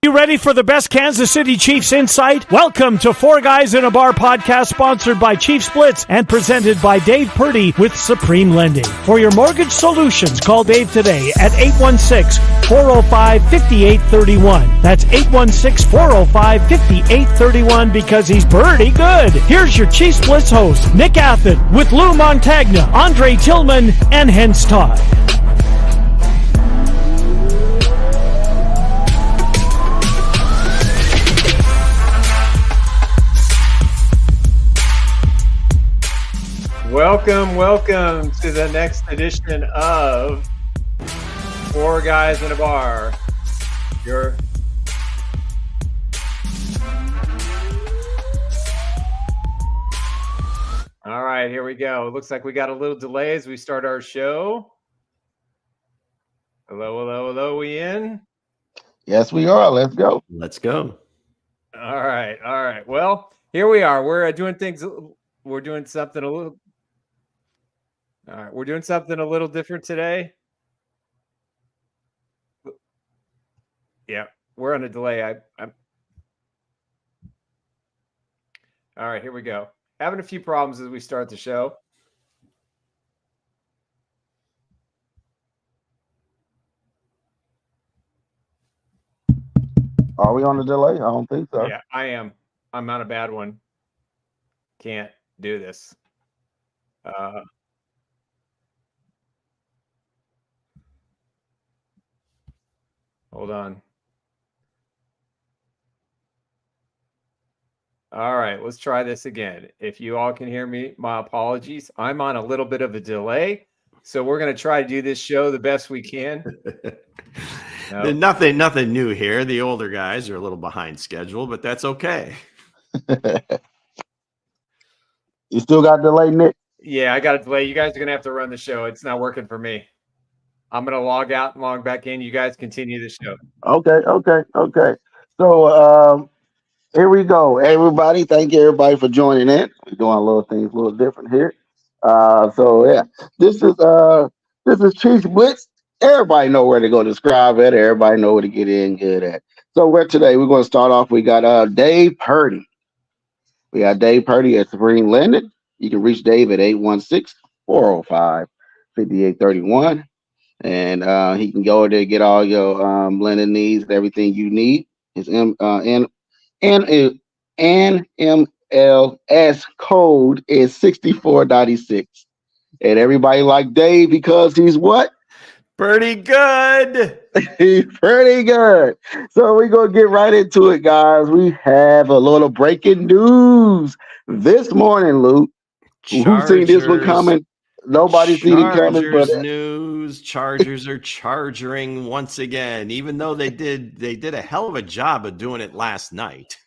You ready for the best Kansas City Chiefs insight? Welcome to Four Guys in a Bar podcast, sponsored by Chiefs Blitz and presented by Dave Purdy with Supreme Lending. For your mortgage solutions, call Dave today at 816-405-5831. That's 816-405-5831 because he's pretty good. Here's your Chiefs Blitz host, Nick Athan, with Lou Montagna, Andre Tillman, and Hense Todd. Welcome to the next edition of Four Guys in a Bar. All right, here we go. It looks like we got a little delay as we start our show. Hello, we in? Yes, we are. Let's go. Let's go. All right. Well, here we are. We're doing something a little. All right, we're doing something a little different today. Yeah, we're on a delay. I'm. All right, here we go. Having a few problems as we start the show. Are we on a delay? I don't think so. Yeah, I am. I'm on a bad one. Can't do this. Hold on. All right, let's try this again. If you all can hear me, my apologies. I'm on a little bit of a delay, so we're going to try to do this show the best we can. No. Nothing new here. The older guys are a little behind schedule, but that's okay. You still got delay, Nick? Yeah, I got a delay. You guys are going to have to run the show. It's not working for me. I'm going to log out and log back in. You guys continue the show. Okay. So here we go, everybody. Thank you, everybody, for joining in. We're doing a little things a little different here. This is Chiefs Blitz. Everybody know where to go describe it. Everybody know where to get in good at. So we're going to start off. We got Dave Purdy. We got Dave Purdy at Supreme Lending. You can reach Dave at 816-405-5831. And he can go there, get all your lending needs, everything you need. His NMLS code is 6496. And everybody like Dave because he's what? Pretty good. He's pretty good. So we're going to get right into it, guys. We have a little breaking news this morning, Luke. Who's seen this one coming? Nobody seen it coming, but news. Chargers are charging once again, even though they did a hell of a job of doing it last night.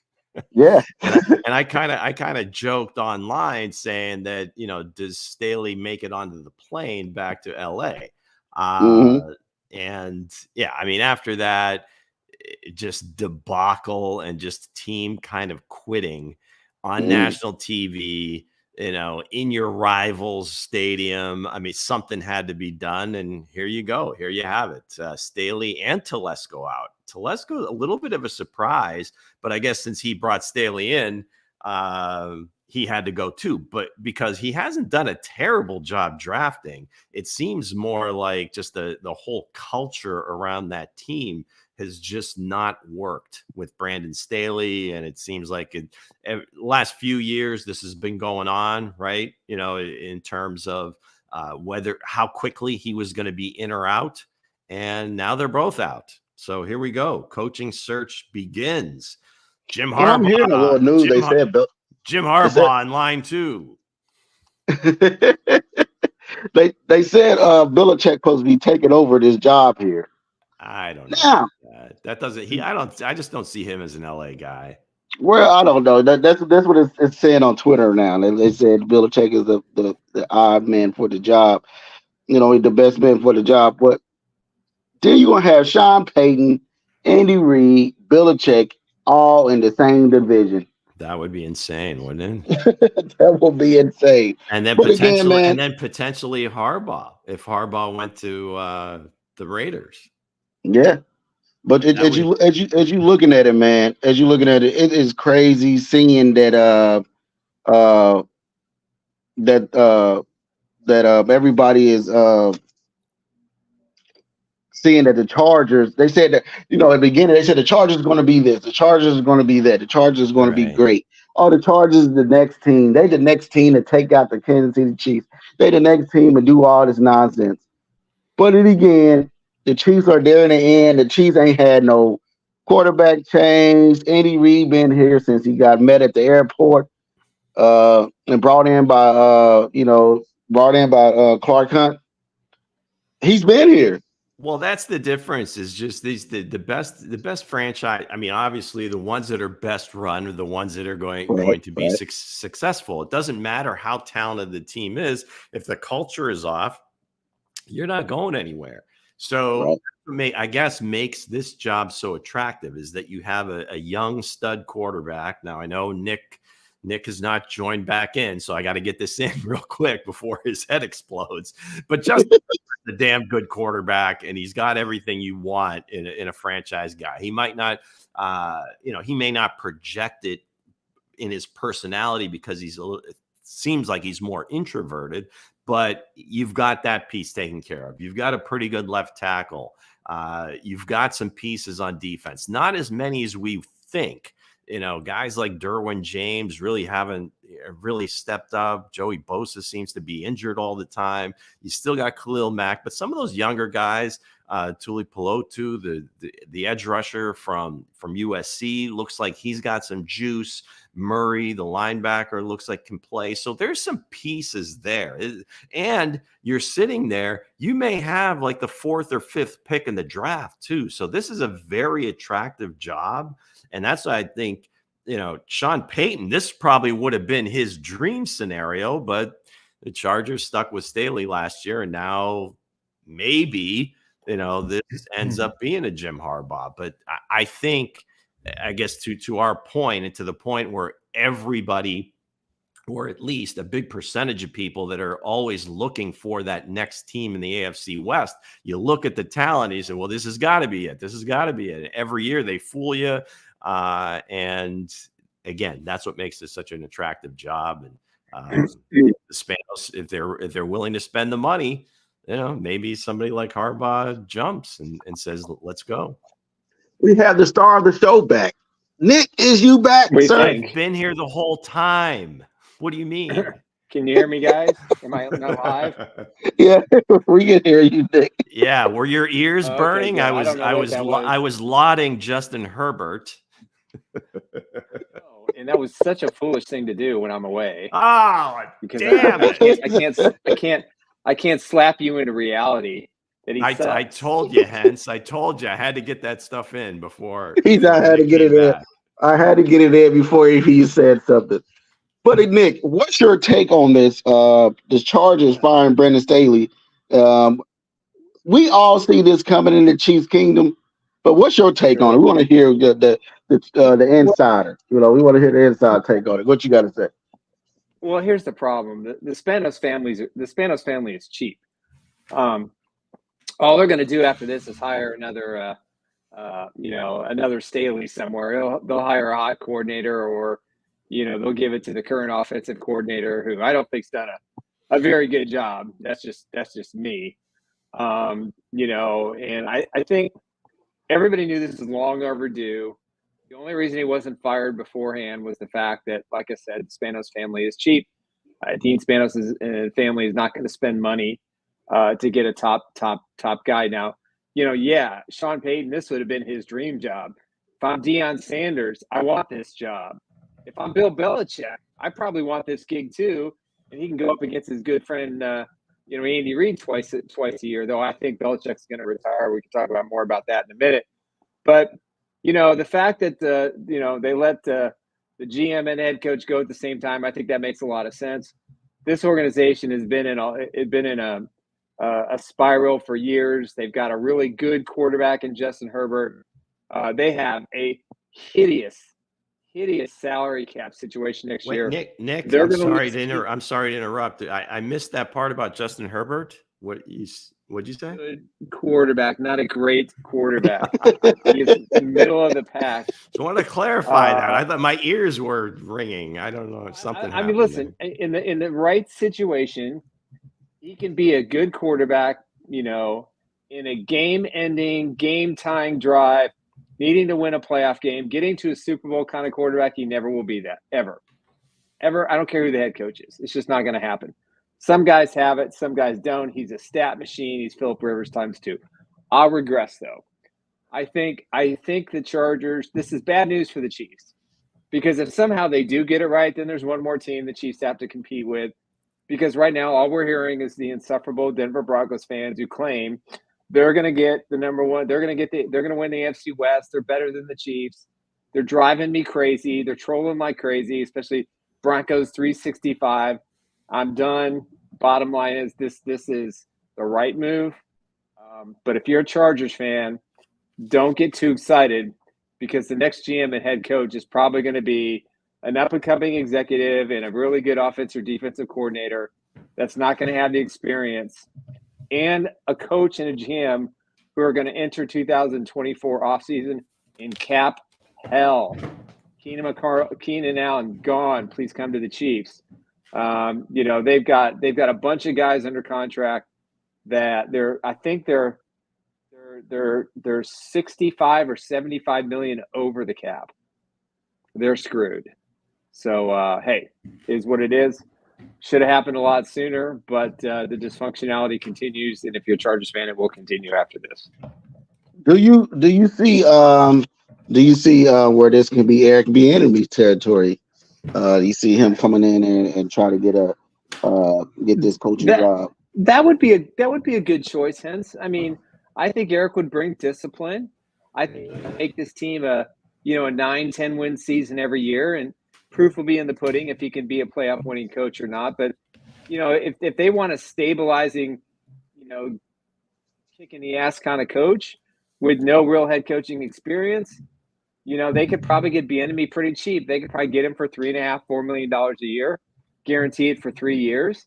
Yeah. and I kind of joked online saying that, does Staley make it onto the plane back to LA? And yeah, I mean, after that, just debacle and just team kind of quitting on national TV. In your rival's stadium. I mean, something had to be done, and here you go. Here you have it. Staley and Telesco out. Telesco, a little bit of a surprise, but I guess since he brought Staley in, he had to go too. But because he hasn't done a terrible job drafting, it seems more like just the whole culture around that team has just not worked with Brandon Staley. And it seems like last few years, this has been going on, right? In terms of how quickly he was going to be in or out. And now they're both out. So here we go. Coaching search begins. Jim Harbaugh. I'm hearing a little news. Jim Harbaugh in line 2. They said Belichick supposed to be taking over this job here. I don't know. Now, that doesn't. I just don't see him as an LA guy. Well, I don't know. That's what it's saying on Twitter now. They said Belichick is the odd man for the job. The best man for the job. But then you're gonna have Sean Payton, Andy Reid, Belichick all in the same division. That would be insane, wouldn't it? That would be insane. And then potentially Harbaugh, if Harbaugh went to the Raiders. Yeah. But as you looking at it, man, as you looking at it, it is crazy seeing that uh that everybody is seeing that the Chargers. They said that at the beginning they said the Chargers are going to be this, the Chargers are going to be that, the Chargers are going to be great. Oh, the Chargers is the next team. They the next team to take out the Kansas City Chiefs. They the next team to do all this nonsense. But then again, the Chiefs are there in the end. The Chiefs ain't had no quarterback change. Andy Reid been here since he got met at the airport, and brought in by Clark Hunt. He's been here. Well, that's the difference. Is just the best franchise. I mean, obviously, the ones that are best run are the ones that are going to be successful. It doesn't matter how talented the team is. If the culture is off, you're not going anywhere. So I guess makes this job so attractive is that you have a young stud quarterback. Now I know Nick has not joined back in, so I got to get this in real quick before his head explodes. But just a damn good quarterback, and he's got everything you want in a franchise guy. He might not, he may not project it in his personality because it seems like he's more introverted. But you've got that piece taken care of. You've got a pretty good left tackle. You've got some pieces on defense. Not as many as we think. Guys like Derwin James really haven't really stepped up. Joey Bosa seems to be injured all the time. You still got Khalil Mack, but some of those younger guys, Tuli Pelotu, the edge rusher from USC, looks like he's got some juice. Murray, the linebacker, looks like can play. So there's some pieces there. And you're sitting there, you may have like the 4th or 5th pick in the draft too. So this is a very attractive job. And that's why I think, Sean Payton, this probably would have been his dream scenario, but the Chargers stuck with Staley last year. And now maybe, this ends up being a Jim Harbaugh. But I think, I guess to our point and to the point where everybody, or at least a big percentage of people that are always looking for that next team in the AFC West, you look at the talent and you say, well, this has got to be it. This has got to be it. Every year they fool you. And again, that's what makes this such an attractive job. And the Spanos, if they're willing to spend the money, maybe somebody like Harbaugh jumps and says, let's go. We have the star of the show back. Nick, is you back, sir? I've been here the whole time. What do you mean? Can you hear me, guys? Am I not live? Yeah, we can hear you, Nick. Yeah, were your ears burning? Yeah, I was lauding Justin Herbert. And that was such a foolish thing to do when I'm away. Oh, because damn it! I can't slap you into reality. I told you, Hense. I told you I had to get that stuff in before. I had to get it in. I had to get it in before you said something. But Nick, what's your take on this? The Chargers firing Brandon Staley. We all see this coming in the Chiefs' kingdom. But what's your take on it? We want to hear the insider. We want to hear the inside take on it. What you got to say? Well, here's the problem: the Spanos family is cheap. All they're going to do after this is hire another Staley somewhere. They'll hire a hot coordinator, or they'll give it to the current offensive coordinator, who I don't think's done a very good job. That's just me. And I think everybody knew this was long overdue. The only reason he wasn't fired beforehand was the fact that, like I said, the Spanos family is cheap. Dean Spanos' family is not going to spend money to get a top guy. Now, Sean Payton, this would have been his dream job. If I'm Deion Sanders, I want this job. If I'm Bill Belichick, I probably want this gig too. And he can go up against his good friend, Andy Reid twice a year, though I think Belichick's going to retire. We can talk about more about that in a minute. But, the fact that, they let the GM and head coach go at the same time, I think that makes a lot of sense. This organization has been in a spiral for years. They've got a really good quarterback in Justin Herbert. They have a hideous salary cap situation next year. Nick, I'm sorry to interrupt. I missed that part about Justin Herbert. What he's What'd you say? Good quarterback, not a great quarterback. He's middle of the pack. Just wanted to clarify that. I thought my ears were ringing. I don't know if something. I mean, listen, in the right situation, he can be a good quarterback. In a game-ending, game-tying drive, needing to win a playoff game, getting to a Super Bowl kind of quarterback. He never will be that ever. I don't care who the head coach is. It's just not going to happen. Some guys have it. Some guys don't. He's a stat machine. He's Phillip Rivers times 2. I'll regress, though. I think the Chargers, this is bad news for the Chiefs, because if somehow they do get it right, then there's one more team the Chiefs have to compete with, because right now all we're hearing is the insufferable Denver Broncos fans who claim they're going to get the number one. They're going to win the AFC West. They're better than the Chiefs. They're driving me crazy. They're trolling like crazy, especially Broncos 365. I'm done. Bottom line is this is the right move. But if you're a Chargers fan, don't get too excited, because the next GM and head coach is probably going to be an up-and-coming executive and a really good offensive or defensive coordinator that's not going to have the experience, and a coach and a GM who are going to enter 2024 offseason in cap hell. Keenan Allen gone. Please come to the Chiefs. They've got a bunch of guys under contract that they're 65 or 75 million over the cap. They're screwed. So hey, is what it is. Should have happened a lot sooner, but the dysfunctionality continues, and if you're a Chargers fan, it will continue after this. Do you see where this can be Eric Bieniemy's territory? You see him coming in and try to get this coaching job. That would be a good choice, Hense. I mean, I think Eric would bring discipline. I think he would make this team a 9-10 win season every year, and proof will be in the pudding if he can be a playoff winning coach or not. But if they want a stabilizing, kick in the ass kind of coach with no real head coaching experience, they could probably get Bieniemy pretty cheap. They could probably get him for $3.5-4 million a year, guarantee it for 3 years.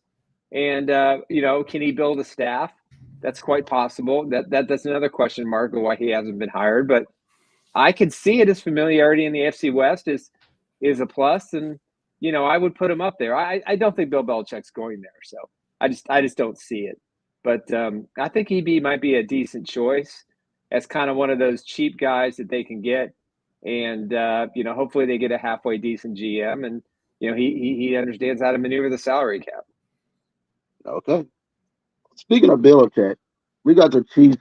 And can he build a staff? That's quite possible. That's another question mark of why he hasn't been hired. But I could see it. His familiarity in the AFC West is a plus, and I would put him up there. I don't think Bill Belichick's going there, so I just don't see it. But I think EB might be a decent choice as kind of one of those cheap guys that they can get, and hopefully they get a halfway decent GM, and he understands how to maneuver the salary cap. Okay. Speaking of Belichick, we got the Chiefs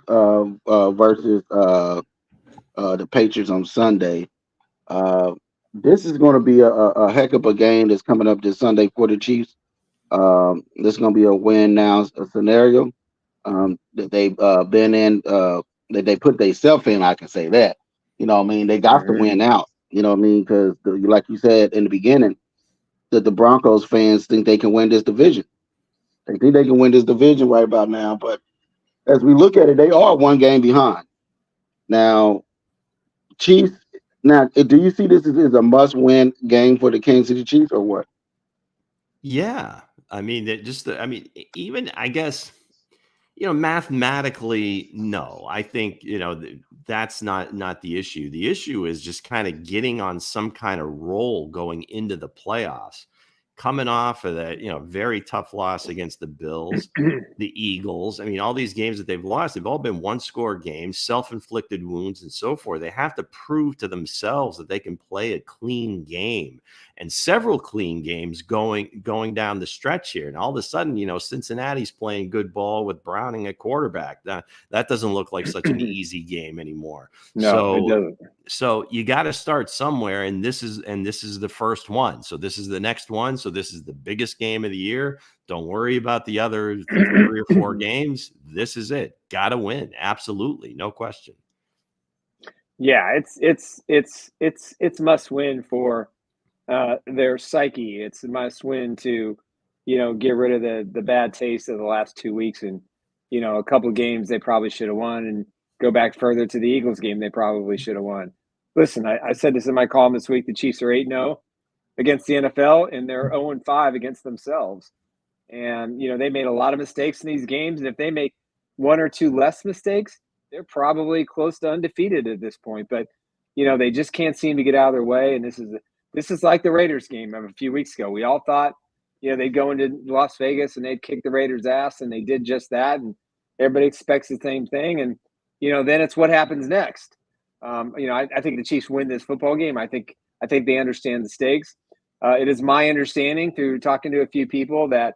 versus the Patriots on Sunday. This is going to be a heck of a game that's coming up this Sunday for the Chiefs. This is going to be a win now scenario that they've been in, that they put themselves in. I can say that. They got to win out. Because like you said in the beginning, that the Broncos fans think they can win this division. They think they can win this division right about now. But as we look at it, they are one game behind. Now, Chiefs. Now, do you see this as a must-win game for the Kansas City Chiefs, or what? Yeah, I mean, even I guess, mathematically, no. I think that's not the issue. The issue is just kind of getting on some kind of roll going into the playoffs. Coming off of that, very tough loss against the Bills, the Eagles. I mean, all these games that they've lost, they've all been one-score games, self-inflicted wounds, and so forth. They have to prove to themselves that they can play a clean game, and several clean games going down the stretch here. And all of a sudden, Cincinnati's playing good ball with Browning at quarterback. That doesn't look like such an easy game anymore. No, it doesn't. So you got to start somewhere, and this is the first one. So this is the next one. So this is the biggest game of the year. Don't worry about the other 3 or 4 games. This is it. Got to win. Absolutely, no question. Yeah, it's must win for their psyche. It's a must win to get rid of the bad taste of the last 2 weeks, and a couple of games they probably should have won, and go back further to the Eagles game they probably should have won. Listen, I said this in my column this week. The Chiefs are 8-0 against the NFL, and they're 0-5 against themselves. And they made a lot of mistakes in these games, and if they make one or two less mistakes, they're probably close to undefeated at this point. But they just can't seem to get out of their way. And this is like the Raiders game of a few weeks ago. We all thought, they'd go into Las Vegas and they'd kick the Raiders' ass, and they did just that. And everybody expects the same thing. And, then it's what happens next. I think the Chiefs win this football game. I think they understand the stakes. It is my understanding through talking to a few people that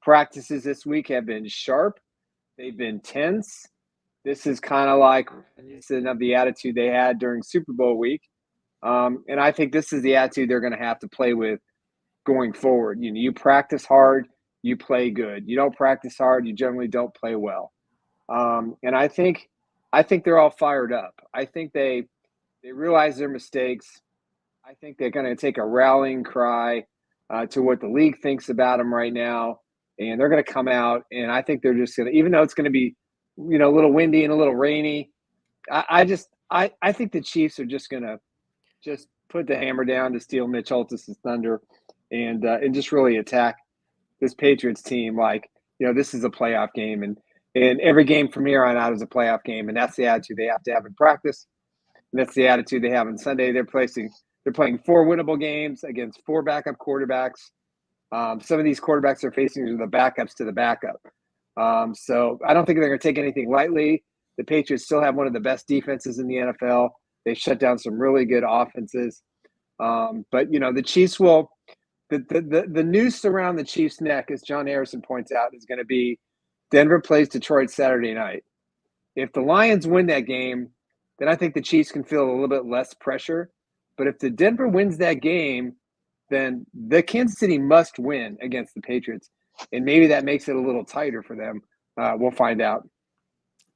practices this week have been sharp. They've been tense. This is kind of like of the attitude they had during Super Bowl week. And I think this is the attitude they're going to have to play with going forward. You practice hard, you play good. You don't practice hard, you generally don't play well. And I think they're all fired up. I think they realize their mistakes. I think they're going to take a rallying cry to what the league thinks about them right now. And they're going to come out, and I think they're just going to, even though it's going to be, a little windy and a little rainy, I think the Chiefs are just going to just put the hammer down to steal Mitch Holthus's thunder and just really attack this Patriots team like, this is a playoff game. And every game from here on out is a playoff game. And that's the attitude they have to have in practice. And that's the attitude they have on Sunday. They're playing 4 winnable games against 4 backup quarterbacks. Some of these quarterbacks they're facing are the backups to the backup. So I don't think they're going to take anything lightly. The Patriots still have one of the best defenses in the NFL. They shut down some really good offenses. But, the Chiefs will – the noose around the Chiefs' neck, as John Harrison points out, is going to be Denver plays Detroit Saturday night. If the Lions win that game, then I think the Chiefs can feel a little bit less pressure. But if the Denver wins that game, then the Kansas City must win against the Patriots. And maybe that makes it a little tighter for them. We'll find out.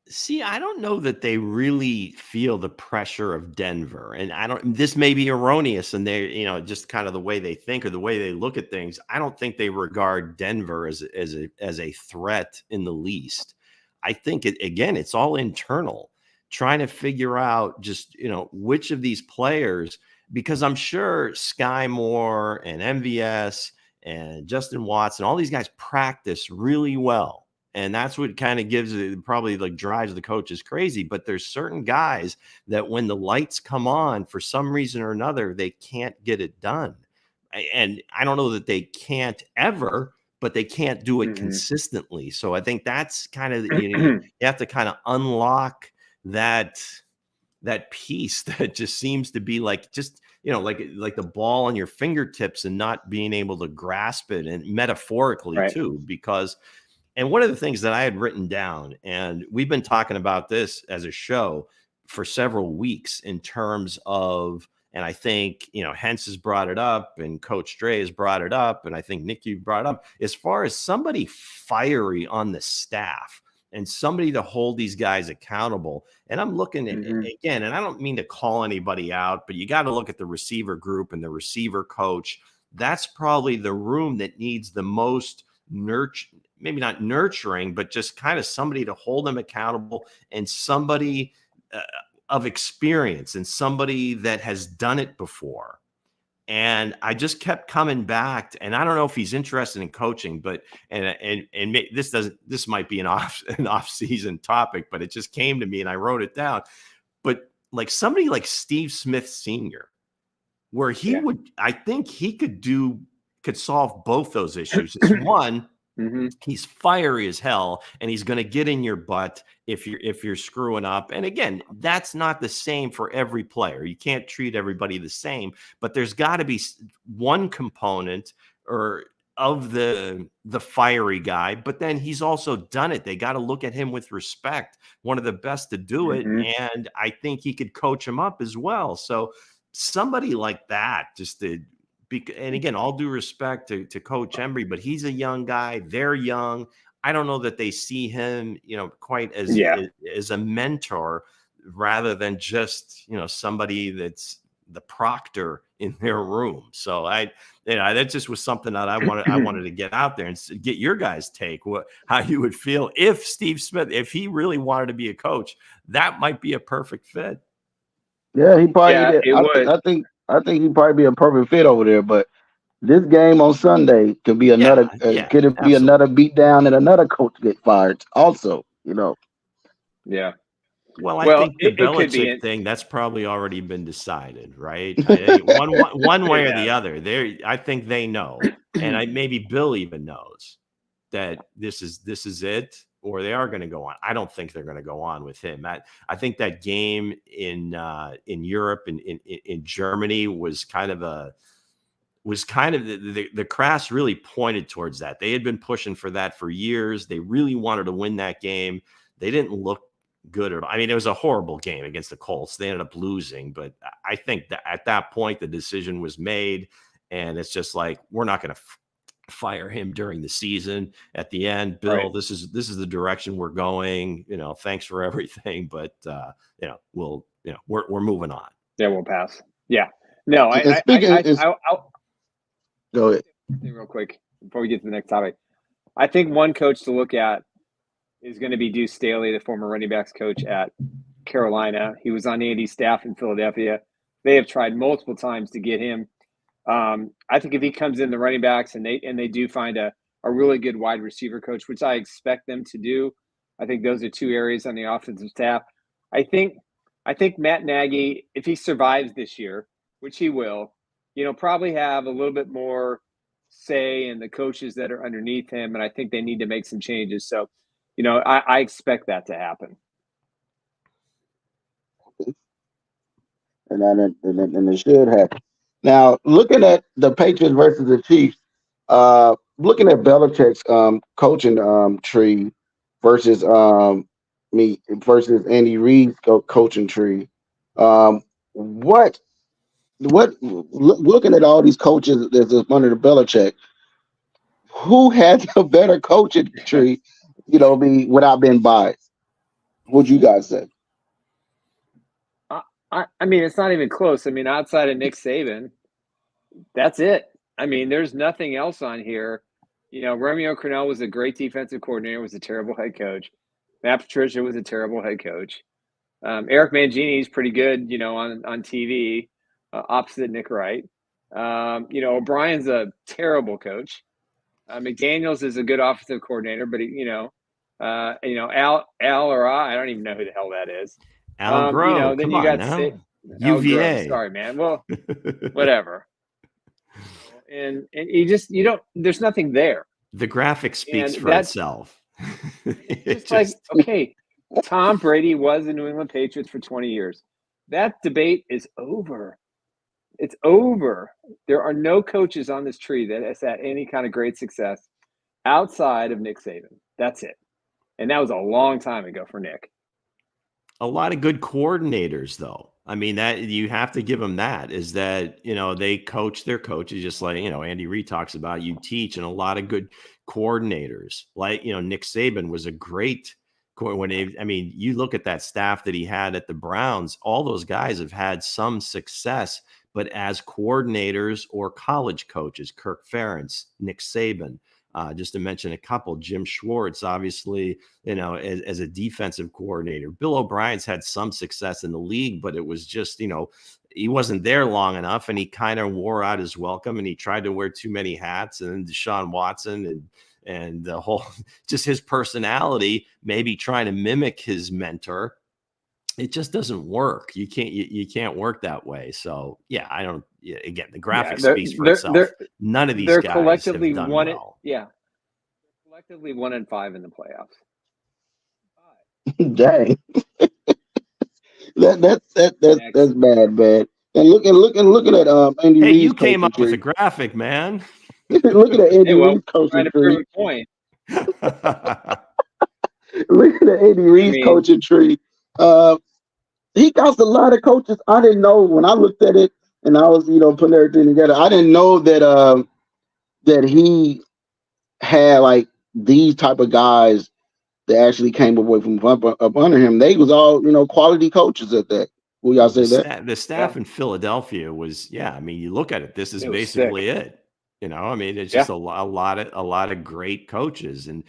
See, I don't know that they really feel the pressure of Denver. And this may be erroneous, and they, just kind of the way they think or the way they look at things. I don't think they regard Denver as a threat in the least. I think it's all internal, trying to figure out just, which of these players, because I'm sure Sky Moore and MVS and Justin Watson, all these guys practice really well. And that's what kind of gives it, probably drives the coaches crazy. But there's certain guys that when the lights come on, for some reason or another, they can't get it done. And I don't know that they can't ever, but they can't do it consistently. So I think that's kind of, you have to kind of unlock that piece that just seems to be like the ball on your fingertips and not being able to grasp it, and metaphorically too, because. And one of the things that I had written down, and we've been talking about this as a show for several weeks in terms of, and I think, Hense has brought it up and Coach Dre has brought it up, and I think Nick, you brought it up, as far as somebody fiery on the staff and somebody to hold these guys accountable. And I'm looking at, again, and I don't mean to call anybody out, but you got to look at the receiver group and the receiver coach. That's probably the room that needs the most maybe not nurturing, but just kind of somebody to hold them accountable, and somebody of experience, and somebody that has done it before. And I just kept coming back, and I don't know if he's interested in coaching, but this might be an off-season topic, but it just came to me and I wrote it down. But like somebody like Steve Smith Sr., where I think he could solve both those issues. It's one, he's fiery as hell, and he's going to get in your butt if you're screwing up. And again, that's not the same for every player. You can't treat everybody the same, but there's got to be one component of the fiery guy, but then he's also done it. They got to look at him with respect. One of the best to do it. And I think he could coach him up as well. So somebody like that, and again, all due respect to Coach Embry, but he's a young guy. They're young. I don't know that they see him, quite as a mentor, rather than just, somebody that's the proctor in their room. So that just was something that I wanted to get out there and get your guys' take, how you would feel if Steve Smith, if he really wanted to be a coach, that might be a perfect fit. Yeah, he probably would. I think he'd probably be a perfect fit over there, but this game on Sunday could be another another beat down and another coach get fired also, Yeah. Well, I think the it could be Belichick thing, that's probably already been decided, right? One way or the other. I think they know, and maybe Bill even knows that this is it, or they are going to go on. I don't think they're going to go on with him. I think that game in Europe and in Germany was kind of the crass really pointed towards that. They had been pushing for that for years. They really wanted to win that game. They didn't look good at all. I mean, it was a horrible game against the Colts. They ended up losing, but I think that at that point the decision was made, and it's just like, we're not going to fire him during the season. At the end, Bill, Right. this is the direction we're going. Thanks for everything, but we're moving on. Yeah, we'll pass. Yeah. No, I'll go ahead. Real quick before we get to the next topic. I think one coach to look at is going to be Deuce Staley, the former running backs coach at Carolina. He was on Andy's staff in Philadelphia. They have tried multiple times to get him. I think if he comes in the running backs and they do find a really good wide receiver coach, which I expect them to do, I think those are two areas on the offensive staff. I think Matt Nagy, if he survives this year, which he will, probably have a little bit more say in the coaches that are underneath him, and I think they need to make some changes. So, I expect that to happen. And it should happen. Now, looking at the Patriots versus the Chiefs, looking at Belichick's coaching tree versus versus Andy Reid's coaching tree, looking at all these coaches that's under the Belichick, who has a better coaching tree, without being biased? What'd you guys say? I mean, it's not even close. I mean, outside of Nick Saban, that's it. I mean, there's nothing else on here. Romeo Crennel was a great defensive coordinator, was a terrible head coach. Matt Patricia was a terrible head coach. Eric Mangini is pretty good, on TV, opposite Nick Wright. O'Brien's a terrible coach. McDaniels is a good offensive coordinator, but Al or I don't even know who the hell that is. Al Groh, then come you on got now. UVA. Sorry, man. Well, whatever. And you don't. There's nothing there. The graphic speaks for itself. It's like, okay, Tom Brady was the New England Patriots for 20 years. That debate is over. It's over. There are no coaches on this tree that has had any kind of great success outside of Nick Saban. That's it. And that was a long time ago for Nick. A lot of good coordinators, though. I mean, that you have to give them that, is that, they coach their coaches, just like, Andy Reid talks about, you teach, and a lot of good coordinators. Like, Nick Saban was a great you look at that staff that he had at the Browns, all those guys have had some success, but as coordinators or college coaches, Kirk Ferentz, Nick Saban, just to mention a couple, Jim Schwartz, obviously, as a defensive coordinator. Bill O'Brien's had some success in the league, but it was just, he wasn't there long enough, and he kind of wore out his welcome, and he tried to wear too many hats. And then Deshaun Watson and the whole, just his personality, maybe trying to mimic his mentor. It just doesn't work. You can't work that way. So again, the graphic speaks for itself. None of these guys collectively have done well. Collectively 1-5 in the playoffs. Dang. that's bad, man. And looking at Andy Reid's you came up with a graphic, man. Looking at Andy Reid's coaching tree. Looking at Andy Reid's coaching tree. He got a lot of coaches. I didn't know when I looked at it and I was, putting everything together. I didn't know that he had like these type of guys that actually came away from up under him. They was all, quality coaches at that. Will y'all say that? The staff in Philadelphia was, you look at it, this is basically it. It's just a lot of great coaches, and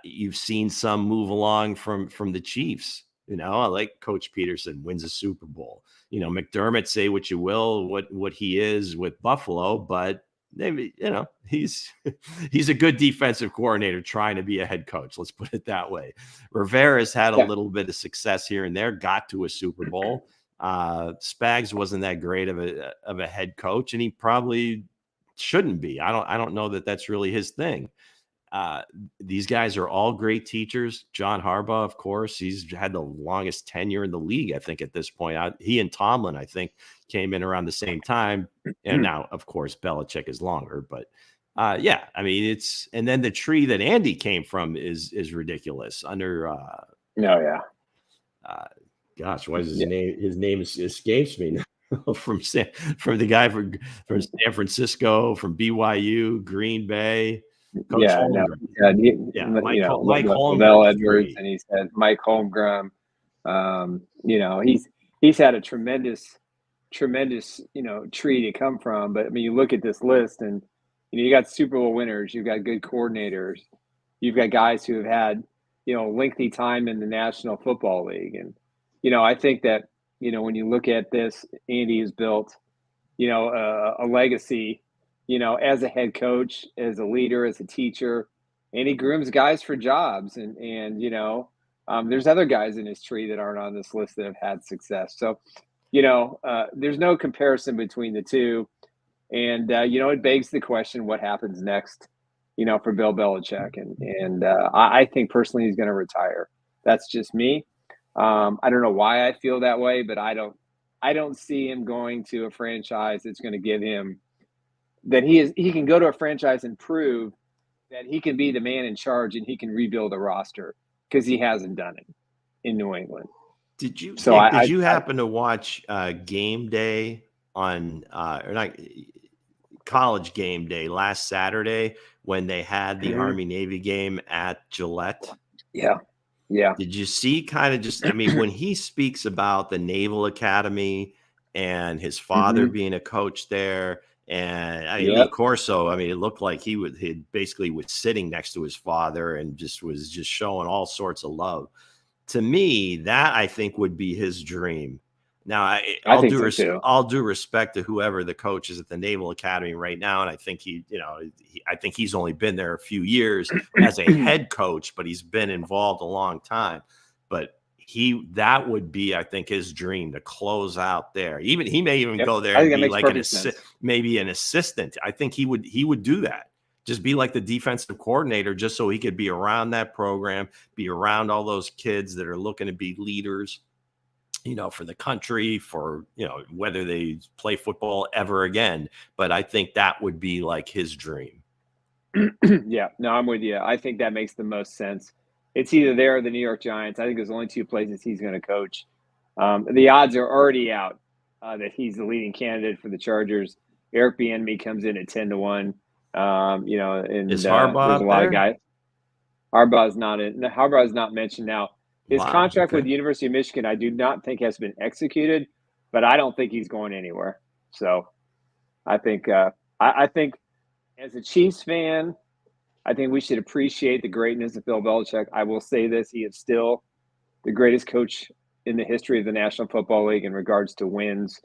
you've seen some move along from the Chiefs. I like Coach Peterson, wins a Super Bowl. McDermott, say what you will, what he is with Buffalo, but maybe, he's a good defensive coordinator trying to be a head coach. Let's put it that way. Rivera's had a little bit of success here and there, got to a Super Bowl. Spags wasn't that great of a head coach, and he probably shouldn't be. I don't know that that's really his thing. These guys are all great teachers. John Harbaugh, of course, he's had the longest tenure in the league, I think, at this point. He and Tomlin, I think, came in around the same time. And now, of course, Belichick is longer. But yeah, I mean, and then the tree that Andy came from is ridiculous. Under gosh, what is his name? His name escapes me now. from the guy from San Francisco, from BYU, Green Bay. Coach Holmgren. Mike Holmgren, Edwards, and he said Mike Holmgren. He's had a tremendous, tree to come from. But I mean, you look at this list, and you got Super Bowl winners, you've got good coordinators, you've got guys who have had lengthy time in the National Football League, and I think that when you look at this, Andy has built a legacy. As a head coach, as a leader, as a teacher, and he grooms guys for jobs. And there's other guys in his tree that aren't on this list that have had success. So, there's no comparison between the two. And, it begs the question, what happens next, for Bill Belichick? And I think personally he's going to retire. That's just me. I don't know why I feel that way, but I don't see him going to a franchise that's going to give him that he can go to a franchise and prove that he can be the man in charge and he can rebuild a roster, because he hasn't done it in New England. Did you happen to watch Game Day on or not College Game Day last Saturday when they had the Army Navy game at Gillette? Yeah. Did you see kind of just, I mean, when he speaks about the Naval Academy and his father being a coach there, and I mean, Corso, I mean, it looked like he basically was sitting next to his father and was showing all sorts of love. To me, that I think would be his dream. Now, I'll do respect to whoever the coach is at the Naval Academy right now, and I think I think he's only been there a few years as a head coach, but he's been involved a long time. But that would be, I think, his dream to close out there. He may even go there and be like maybe an assistant. I think he would do that. Just be like the defensive coordinator, just so he could be around that program, be around all those kids that are looking to be leaders, for the country, for, whether they play football ever again. But I think that would be like his dream. Yeah, no, I'm with you. I think that makes the most sense. It's either there or the New York Giants. I think there's only two places he's going to coach. The odds are already out that he's the leading candidate for the Chargers. Eric Bieniemy comes in at 10-1. And is Harbaugh there's a lot of guys. Harbaugh is not mentioned now. His contract with the University of Michigan, I do not think has been executed, but I don't think he's going anywhere. So, I think as a Chiefs fan, I think we should appreciate the greatness of Bill Belichick. I will say this: he is still the greatest coach in the history of the National Football League in regards to wins.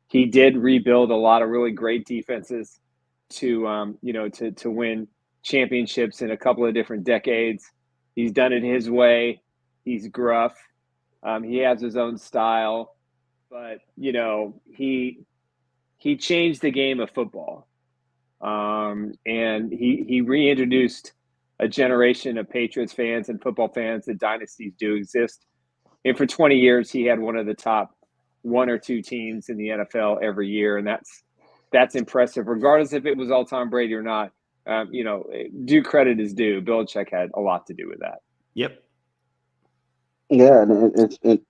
He did rebuild a lot of really great defenses to win championships in a couple of different decades. He's done it his way. He's gruff. He has his own style, but he changed the game of football. And he reintroduced a generation of Patriots fans and football fans that dynasties do exist. And for 20 years, he had one of the top one or two teams in the NFL every year. And that's impressive, regardless if it was all Tom Brady or not. Due credit is due. Belichick had a lot to do with that. Yep. Yeah. And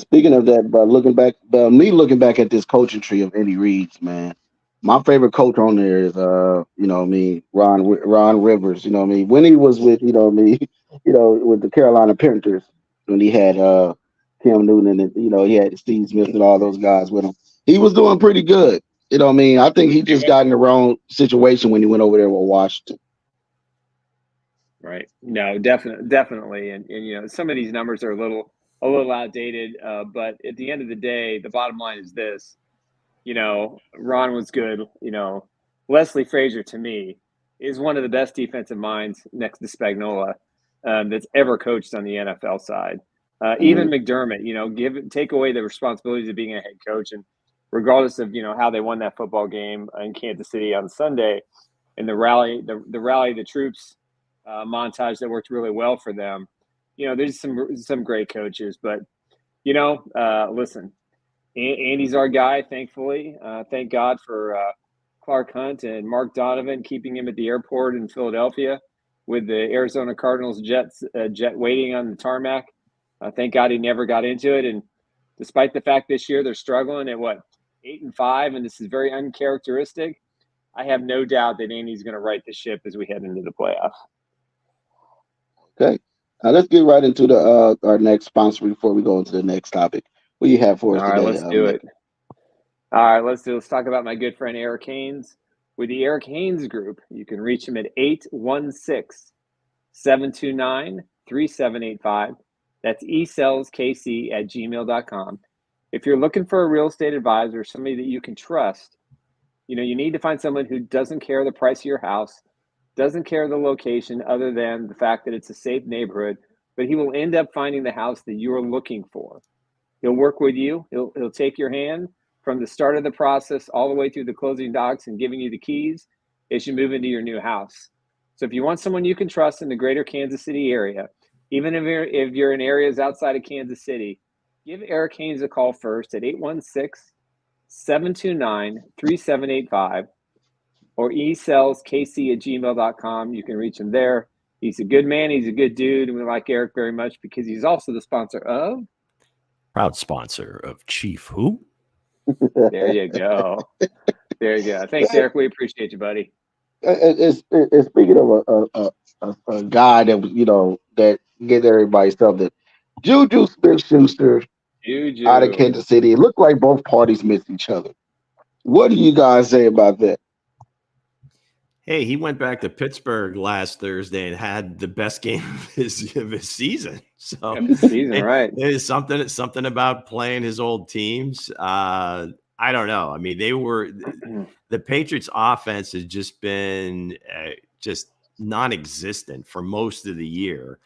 speaking of that, looking back at this coaching tree of Andy Reid's, man, my favorite coach on there is, Ron Rivers. When he was with, with the Carolina Panthers, when he had Cam Newton and he had Steve Smith and all those guys with him, he was doing pretty good. I think he just got in the wrong situation when he went over there with Washington. Right. No, definitely. And some of these numbers are a little outdated, but at the end of the day, the bottom line is this. Ron was good, Leslie Frazier, to me, is one of the best defensive minds next to Spagnuolo that's ever coached on the NFL side. Even McDermott, take away the responsibilities of being a head coach, and regardless of how they won that football game in Kansas City on Sunday, and the rally the troops montage that worked really well for them. There's some great coaches, but listen, Andy's our guy. Thankfully, thank God for Clark Hunt and Mark Donovan keeping him at the airport in Philadelphia with the Arizona Cardinals jet waiting on the tarmac. Thank God he never got into it. And despite the fact this year they're struggling at 8-5, and this is very uncharacteristic, I have no doubt that Andy's going to right the ship as we head into the playoffs. Okay. Let's get right into the our next sponsor before we go into the next topic. What do you have for us today? All right, let's do it. All right, let's talk about my good friend Eric Hense. With the Eric Hense Group, you can reach him at 816-729-3785. That's eSellsKC@gmail.com. If you're looking for a real estate advisor, somebody that you can trust, you need to find someone who doesn't care the price of your house, doesn't care the location other than the fact that it's a safe neighborhood, but he will end up finding the house that you are looking for. He'll work with you. He'll take your hand from the start of the process all the way through the closing docs and giving you the keys as you move into your new house. So if you want someone you can trust in the greater Kansas City area, even if you're in areas outside of Kansas City, give Eric Hense a call first at 816-729-3785 or eSellsKC@gmail.com. You can reach him there. He's a good man. He's a good dude. And we like Eric very much because he's also the sponsor of... Proud sponsor of Chief Who? There you go. There you go. Thanks, Eric. We appreciate you, buddy. It's speaking of a guy that that get everybody something. Juju Smith-Schuster out of Kansas City. It looked like both parties missed each other. What do you guys say about that? Hey, he went back to Pittsburgh last Thursday and had the best game of his season. So right. There's something about playing his old teams. I don't know. I mean, the Patriots offense has just been just non-existent for most of the year.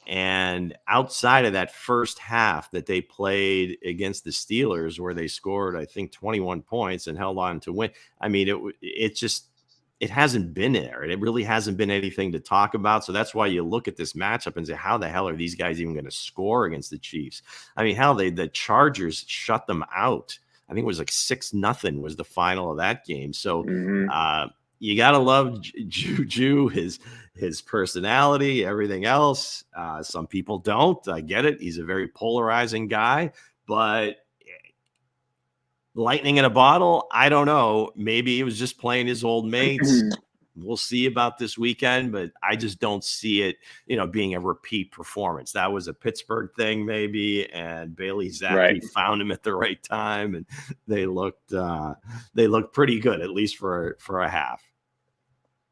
And outside of that first half that they played against the Steelers, where they scored, I think, 21 points and held on to win. I mean, it hasn't been there. It really hasn't been anything to talk about. So that's why you look at this matchup and say, how the hell are these guys even going to score against the Chiefs? I mean, the Chargers shut them out. I think it was like 6-0 was the final of that game. So you got to love Juju, his personality, everything else. Some people don't. I get it. He's a very polarizing guy, but lightning in a bottle, I don't know. Maybe he was just playing his old mates. We'll see about this weekend, but I just don't see it, being a repeat performance. That was a Pittsburgh thing, maybe, and Bailey Zappi found him at the right time, and they looked pretty good, at least for a half.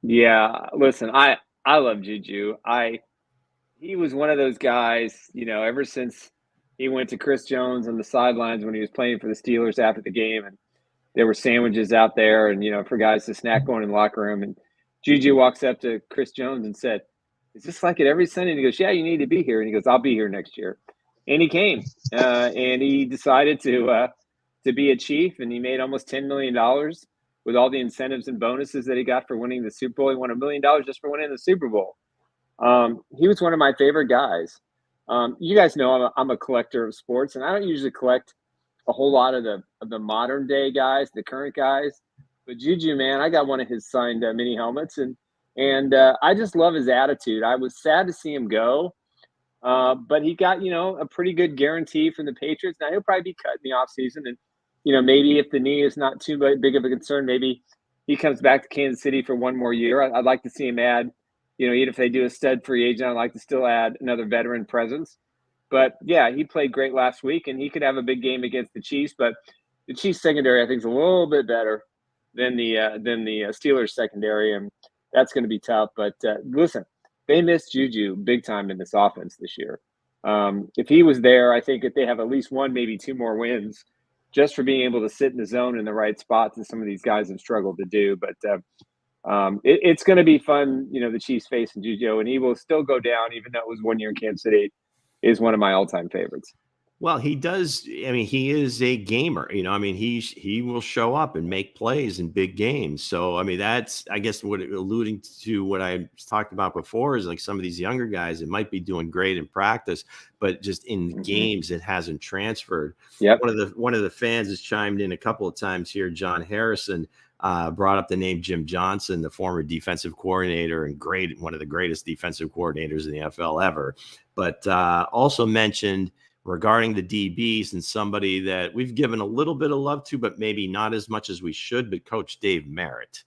Yeah, listen, I love Juju. He was one of those guys, ever since he went to Chris Jones on the sidelines when he was playing for the Steelers after the game, and there were sandwiches out there and, for guys to snack going in the locker room. And Juju walks up to Chris Jones and said, "Is this like it every Sunday?" And he goes, "Yeah, you need to be here." And he goes, "I'll be here next year." And he came, and he decided to be a Chief, and he made almost $10 million with all the incentives and bonuses that he got for winning the Super Bowl. He won $1 million just for winning the Super Bowl. He was one of my favorite guys. You guys know I'm a collector of sports, and I don't usually collect a whole lot of the modern day guys, the current guys. But Juju, man, I got one of his signed mini helmets, and I just love his attitude. I was sad to see him go, but he got a pretty good guarantee from the Patriots. Now he'll probably be cut in the offseason, and maybe if the knee is not too big of a concern, maybe he comes back to Kansas City for one more year. I'd like to see him add. Even if they do a stud free agent, I'd like to still add another veteran presence. But, yeah, he played great last week, and he could have a big game against the Chiefs. But the Chiefs secondary, I think, is a little bit better than the Steelers secondary, and that's going to be tough. But, listen, they missed Juju big time in this offense this year. If he was there, I think if they have at least one, maybe two more wins, just for being able to sit in the zone in the right spots that some of these guys have struggled to do. But it's going to be fun, the Chiefs facing Juju, and he will still go down, even though it was 1 year in Kansas City, is one of my all-time favorites. Well, he does. I mean, he is a gamer, he will show up and make plays in big games. So, I mean, that's, I guess, what alluding to what I talked about before is like some of these younger guys, it might be doing great in practice, but just in games, it hasn't transferred. Yep. One of the fans has chimed in a couple of times here. John Harrison brought up the name Jim Johnson, the former defensive coordinator and one of the greatest defensive coordinators in the NFL ever, but also mentioned regarding the DBs and somebody that we've given a little bit of love to, but maybe not as much as we should, but Coach Dave Merritt.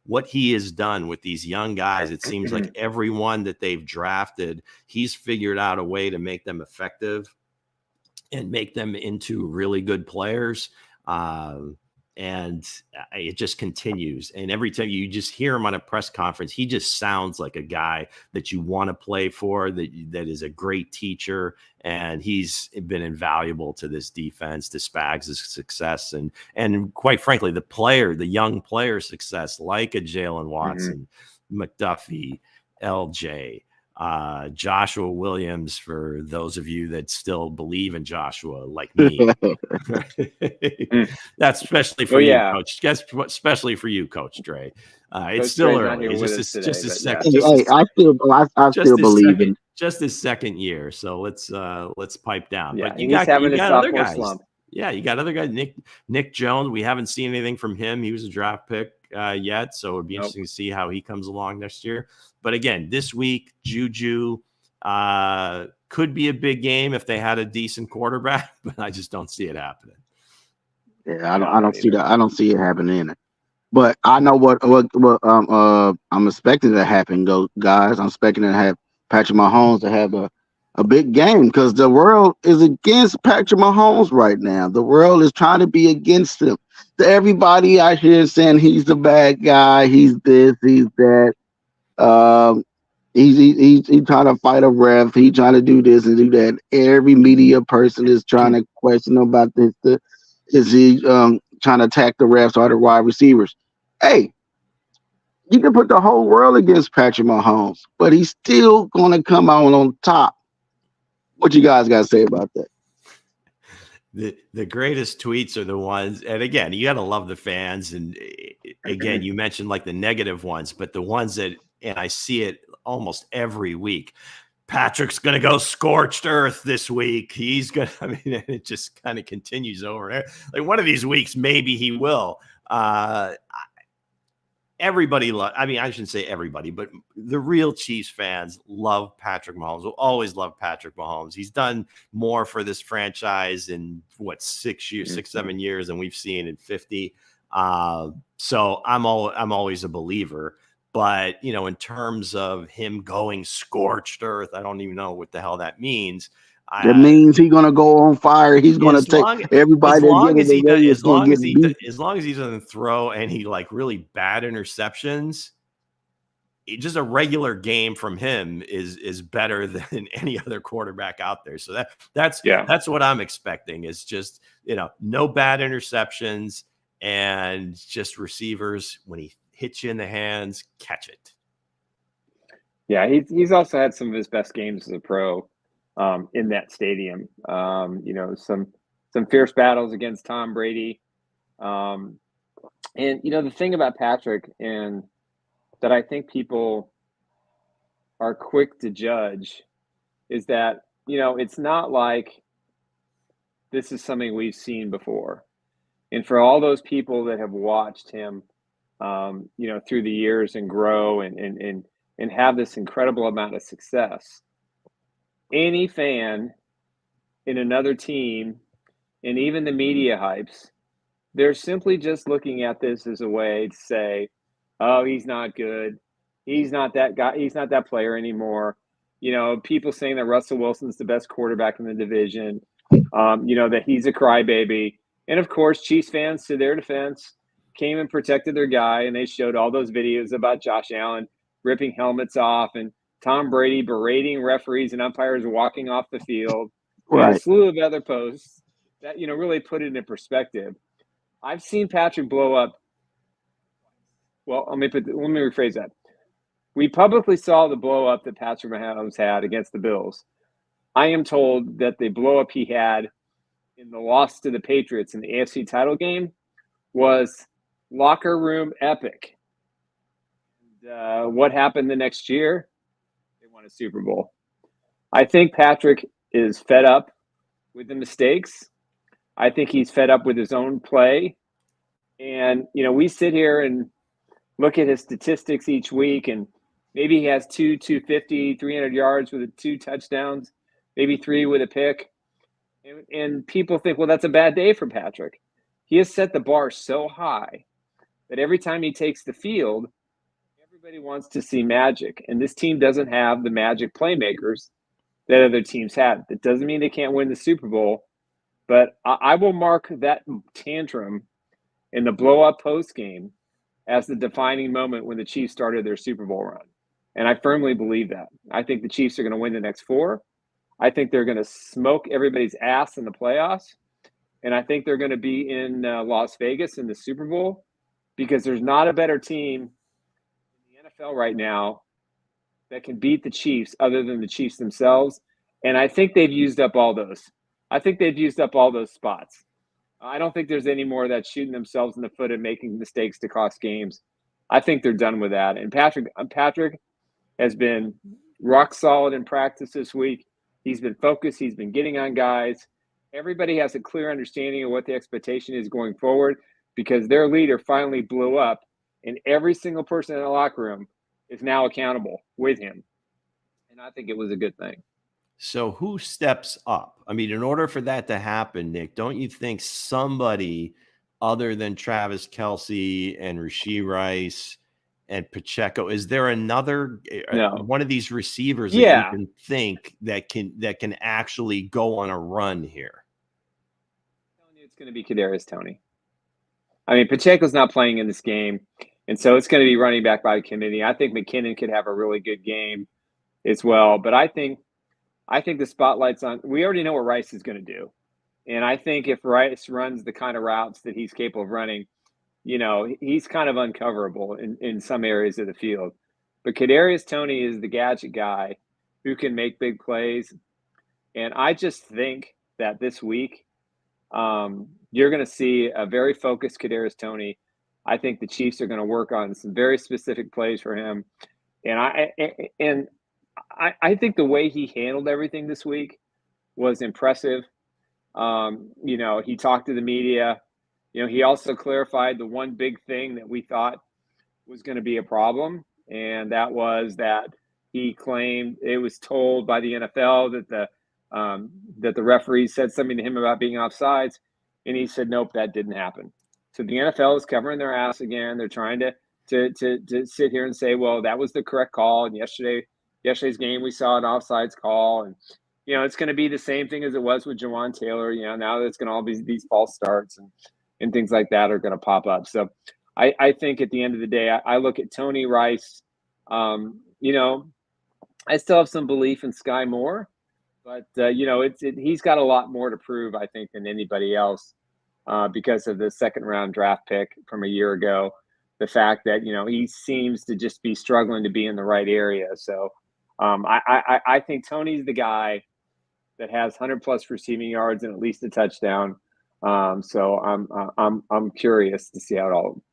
What he has done with these young guys, it seems like everyone that they've drafted, he's figured out a way to make them effective and make them into really good players. And it just continues. And every time you just hear him on a press conference, he just sounds like a guy that you want to play for, that is a great teacher. And he's been invaluable to this defense, to Spags' success. And quite frankly, the young player success, like a Jalen Watson, McDuffie, LJ, Joshua Williams, for those of you that still believe in Joshua like me. That's especially for you, Coach. Especially for you, Coach Dre. It's still early. It's just his second. I still believe in just his second year. So let's pipe down. Yeah, but you got other guys. Slump. Yeah, you got other guys. Nick Jones. We haven't seen anything from him. He was a draft pick yet, so it'd be interesting to see how he comes along next year. But again, this week, Juju could be a big game if they had a decent quarterback, but I just don't see it happening. Yeah, I don't see that. I don't see it happening. But I know what I'm expecting to happen, guys. I'm expecting to have Patrick Mahomes to have a big game, because the world is against Patrick Mahomes right now. The world is trying to be against him. Everybody out here saying he's the bad guy, he's this, he's that. He's trying to fight a ref. He's trying to do this and do that. Every media person is trying to question about this. Is he trying to attack the refs or the wide receivers? Hey, you can put the whole world against Patrick Mahomes, but he's still going to come out on top. What you guys got to say about that? The greatest tweets are the ones, and again, you got to love the fans. And again, you mentioned like the negative ones, but the ones that, and I see it almost every week. Patrick's going to go scorched earth this week. He's going to, I mean, it just kind of continues over there. Like one of these weeks, maybe he will. Everybody I shouldn't say everybody, but the real Chiefs fans love Patrick Mahomes. Will always love Patrick Mahomes. He's done more for this franchise in 7 years than we've seen in 50. So I'm always a believer. But, in terms of him going scorched earth, I don't even know what the hell that means. That means he's going to go on fire. He's going to take everybody. As long as he doesn't throw any like really bad interceptions, just a regular game from him is better than any other quarterback out there. So that's what I'm expecting, is just, no bad interceptions and just receivers, when he hits you in the hands, catch it. Yeah, he's also had some of his best games as a pro. In that stadium, some fierce battles against Tom Brady. And, the thing about Patrick, and that I think people are quick to judge, is that, it's not like this is something we've seen before. And for all those people that have watched him, through the years and grow and have this incredible amount of success, any fan in another team, and even the media hypes, they're simply just looking at this as a way to say, oh, he's not good. He's not that guy. He's not that player anymore. People saying that Russell Wilson's the best quarterback in the division, that he's a crybaby. And of course, Chiefs fans, to their defense, came and protected their guy. And they showed all those videos about Josh Allen ripping helmets off and Tom Brady berating referees and umpires walking off the field, and a slew of other posts that, really put it in perspective. I've seen Patrick blow up. Well, let me rephrase that. We publicly saw the blow up that Patrick Mahomes had against the Bills. I am told that the blow up he had in the loss to the Patriots in the AFC title game was locker room epic. And, what happened the next year? They won a Super Bowl. I think Patrick is fed up with the mistakes. I think he's fed up with his own play. And, we sit here and look at his statistics each week, and maybe he has 250, 300 yards with 2 touchdowns, maybe 3 with a pick. And people think, well, that's a bad day for Patrick. He has set the bar so high that every time he takes the field, everybody wants to see magic. And this team doesn't have the magic playmakers that other teams have. That doesn't mean they can't win the Super Bowl. But I will mark that tantrum in the blow-up post-game as the defining moment when the Chiefs started their Super Bowl run. And I firmly believe that. I think the Chiefs are going to win the next 4. I think they're going to smoke everybody's ass in the playoffs. And I think they're going to be in Las Vegas in the Super Bowl, because there's not a better team in the NFL right now that can beat the Chiefs other than the Chiefs themselves. And I think they've used up all those. I think they've used up all those spots. I don't think there's any more of that shooting themselves in the foot and making mistakes to cost games. I think they're done with that. And Patrick has been rock solid in practice this week. He's been focused. He's been getting on guys. Everybody has a clear understanding of what the expectation is going forward, because their leader finally blew up, and every single person in the locker room is now accountable with him. And I think it was a good thing. So who steps up? I mean, in order for that to happen, Nick, don't you think somebody other than Travis Kelce and Rashee Rice and Pacheco, is there another one of these receivers that you can think that can actually go on a run here? It's going to be Kadarius Toney. I mean, Pacheco's not playing in this game, and so it's going to be running back by committee. I think McKinnon could have a really good game as well, but I think the spotlight's on. We already know what Rice is going to do, and I think if Rice runs the kind of routes that he's capable of running, he's kind of uncoverable in some areas of the field. But Kadarius Toney is the gadget guy who can make big plays, and I just think that this week you're going to see a very focused Kadarius Toney. I think the Chiefs are going to work on some very specific plays for him, and I think the way he handled everything this week was impressive. He talked to the media. He also clarified the one big thing that we thought was going to be a problem, and that was that he claimed it was told by the NFL that the referee said something to him about being offsides, and he said, nope, that didn't happen. So the NFL is covering their ass again. They're trying to sit here and say, well, that was the correct call, and yesterday's game we saw an offsides call, and it's going to be the same thing as it was with Jawan Taylor. Now that it's going to all be these false starts and things like that are going to pop up. So I think at the end of the day, I look at Toney, Rice. I still have some belief in Sky Moore, but he's got a lot more to prove, I think, than anybody else because of the second-round draft pick from a year ago. The fact that he seems to just be struggling to be in the right area. So I think Toney's the guy that has 100+ receiving yards and at least a touchdown. So I'm curious to see how it all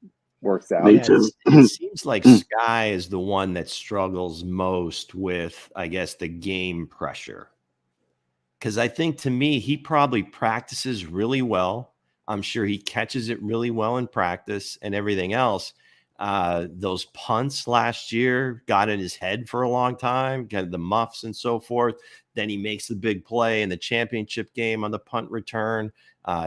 works out. Me too. It seems like Sky is the one that struggles most with, I guess, the game pressure. Because I think, to me, he probably practices really well. I'm sure he catches it really well in practice and everything else. Those punts last year got in his head for a long time, got the muffs and so forth. Then he makes the big play in the championship game on the punt return,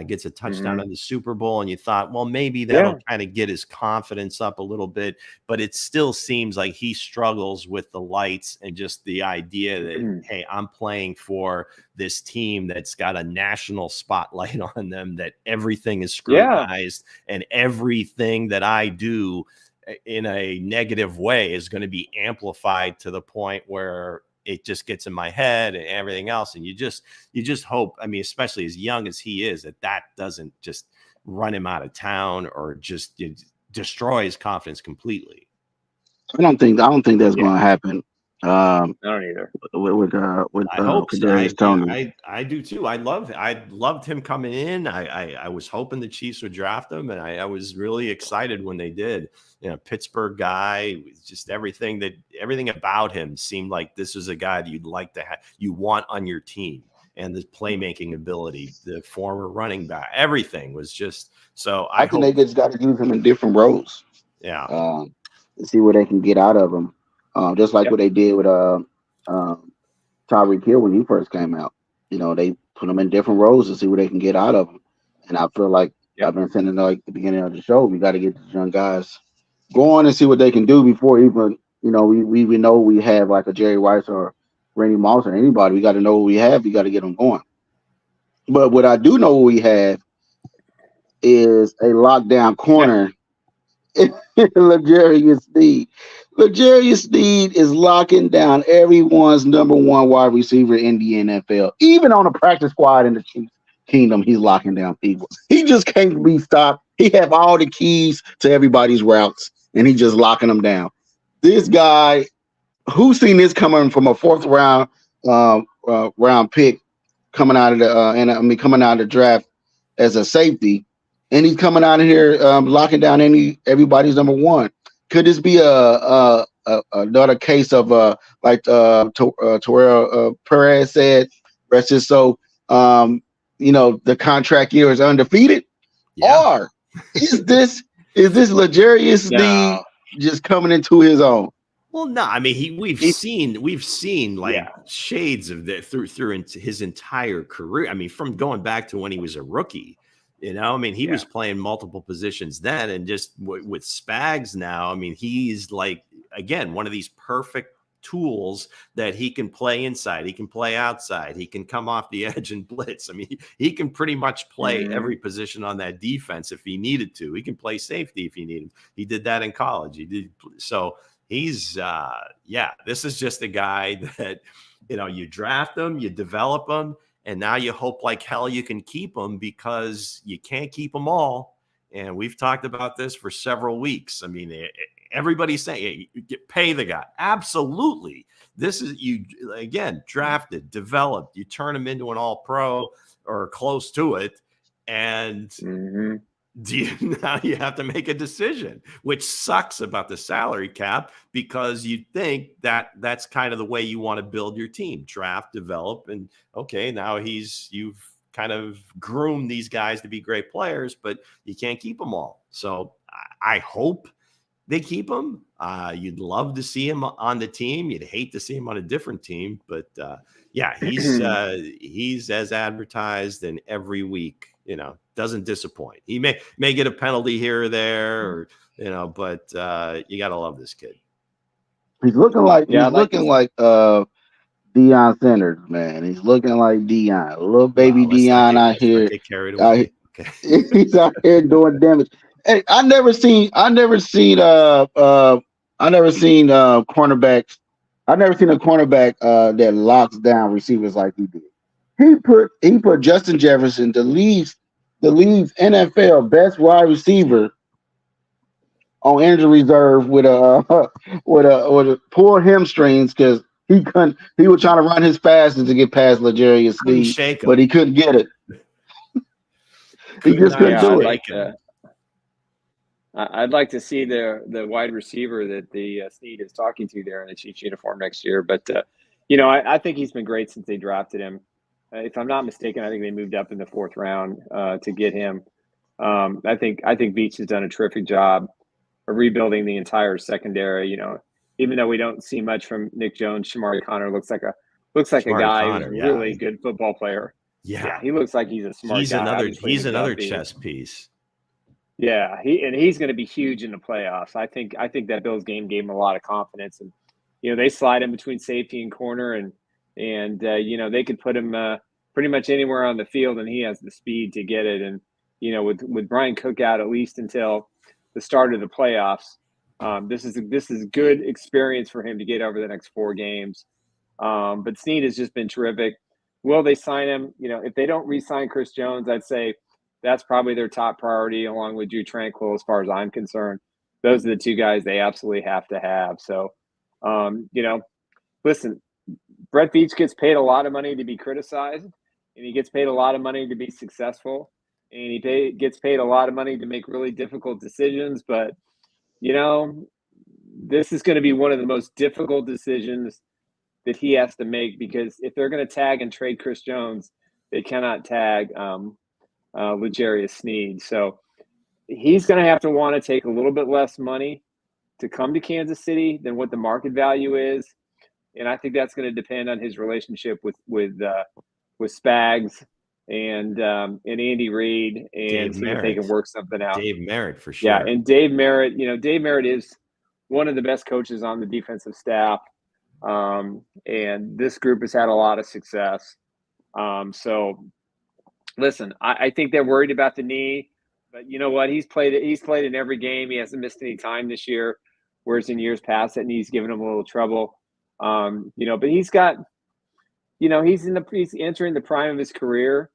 gets a touchdown in the Super Bowl. And you thought, well, maybe that'll kind of get his confidence up a little bit. But it still seems like he struggles with the lights and just the idea that, hey, I'm playing for this team that's got a national spotlight on them, that everything is scrutinized and everything that I do in a negative way is going to be amplified to the point where it just gets in my head and everything else. And you just hope, I mean, especially as young as he is, that doesn't just run him out of town or just destroy his confidence completely. I don't think that's going to happen. I don't either. With I hope so. Tony. I do too. I loved him coming in. I was hoping the Chiefs would draft him, and I was really excited when they did. Pittsburgh guy, just everything about him seemed like this is a guy that you'd like to have, you want on your team, and the playmaking ability, the former running back, everything was just so. I think they just got to use him in different roles. Yeah. To see what they can get out of him. Just like what they did with Tyreek Hill when he first came out. They put him in different roles to see what they can get out of him. And I feel like I've been saying at the beginning of the show, we got to get these young guys going and see what they can do before even, we know we have like a Jerry Rice or Randy Moss or anybody. We got to know what we have. We got to get them going. But what I do know we have is a lockdown corner. L'Jarius Sneed. L'Jarius Sneed is locking down everyone's number one wide receiver in the NFL. Even on a practice squad in the Chiefs Kingdom, he's locking down people. He just can't be stopped. He have all the keys to everybody's routes, and he's just locking them down. This guy, who's seen this coming from a fourth round pick coming out of the draft as a safety. And he's coming out of here locking down everybody's number one. Could this be another case of like Terrell Perez said, rest his soul, the contract year is undefeated? Yeah. Or is this L'Jarius Sneed just coming into his own? Well, no, I mean we've seen like shades of that through his entire career. I mean, from going back to when he was a rookie. He was playing multiple positions then, and just with Spags now, I mean, he's like, again, one of these perfect tools that he can play inside, he can play outside, he can come off the edge and blitz. I mean, he can pretty much play every position on that defense if he needed to. He can play safety if he needed. He did that in college. He did so. He's this is just a guy that you draft him, you develop him. And now you hope like hell you can keep them because you can't keep them all. And we've talked about this for several weeks. I mean, everybody's saying, hey, pay the guy. Absolutely. This is, drafted, developed. You turn him into an all-pro or close to it. And now you have to make a decision, which sucks about the salary cap because you think that that's kind of the way you want to build your team, draft, develop, and okay, now you've kind of groomed these guys to be great players, but you can't keep them all. So I hope they keep him. You'd love to see him on the team. You'd hate to see him on a different team, but he's as advertised, and every week, doesn't disappoint. He may get a penalty here or there, or but you gotta love this kid. He's looking like Deion Sanders, man. He's looking like Deion, little baby Deion out here. Get carried away. Okay. He's out here doing damage. Hey, I never seen a cornerback that locks down receivers like he did. He put Justin Jefferson, the league's NFL best wide receiver, on injury reserve with a poor hamstrings because he was trying to run his fastest to get past L'Jarius Sneed, but he couldn't get it. He just couldn't do it. I'd like to see the wide receiver that the Sneed is talking to there in the Chiefs uniform next year. But I think he's been great since they drafted him. If I'm not mistaken, I think they moved up in the fourth round to get him. I think Beach has done a terrific job of rebuilding the entire secondary. Even though we don't see much from Nick Jones, Shamari Connor looks like a guy who's a really good football player. Yeah, he looks like he's a smart guy. He's another chess piece. Yeah, he's going to be huge in the playoffs. I think that Bills game gave him a lot of confidence, and they slide him between safety and corner, and they could put him pretty much anywhere on the field, and he has the speed to get it. And with Brian Cook out at least until the start of the playoffs, this is good experience for him to get over the next 4 games. But Snead has just been terrific. Will they sign him? If they don't re-sign Chris Jones, I'd say that's probably their top priority, along with Drew Tranquil, as far as I'm concerned. Those are the two guys they absolutely have to have. So, listen, Brett Veach gets paid a lot of money to be criticized, and he gets paid a lot of money to be successful, and he gets paid a lot of money to make really difficult decisions. But, this is going to be one of the most difficult decisions that he has to make, because if they're going to tag and trade Chris Jones, they cannot tag L'Jarius Sneed. So he's going to have to want to take a little bit less money to come to Kansas City than what the market value is. And I think that's going to depend on his relationship with Spags and Andy Reid, and see if they can work something out. Dave Merritt, for sure. Yeah, and Dave Merritt, Dave Merritt is one of the best coaches on the defensive staff. And this group has had a lot of success. So listen, I think they're worried about the knee, but you know what? He's played in every game. He hasn't missed any time this year, whereas in years past that knee's given him a little trouble. But he's got, he's entering the prime of his career,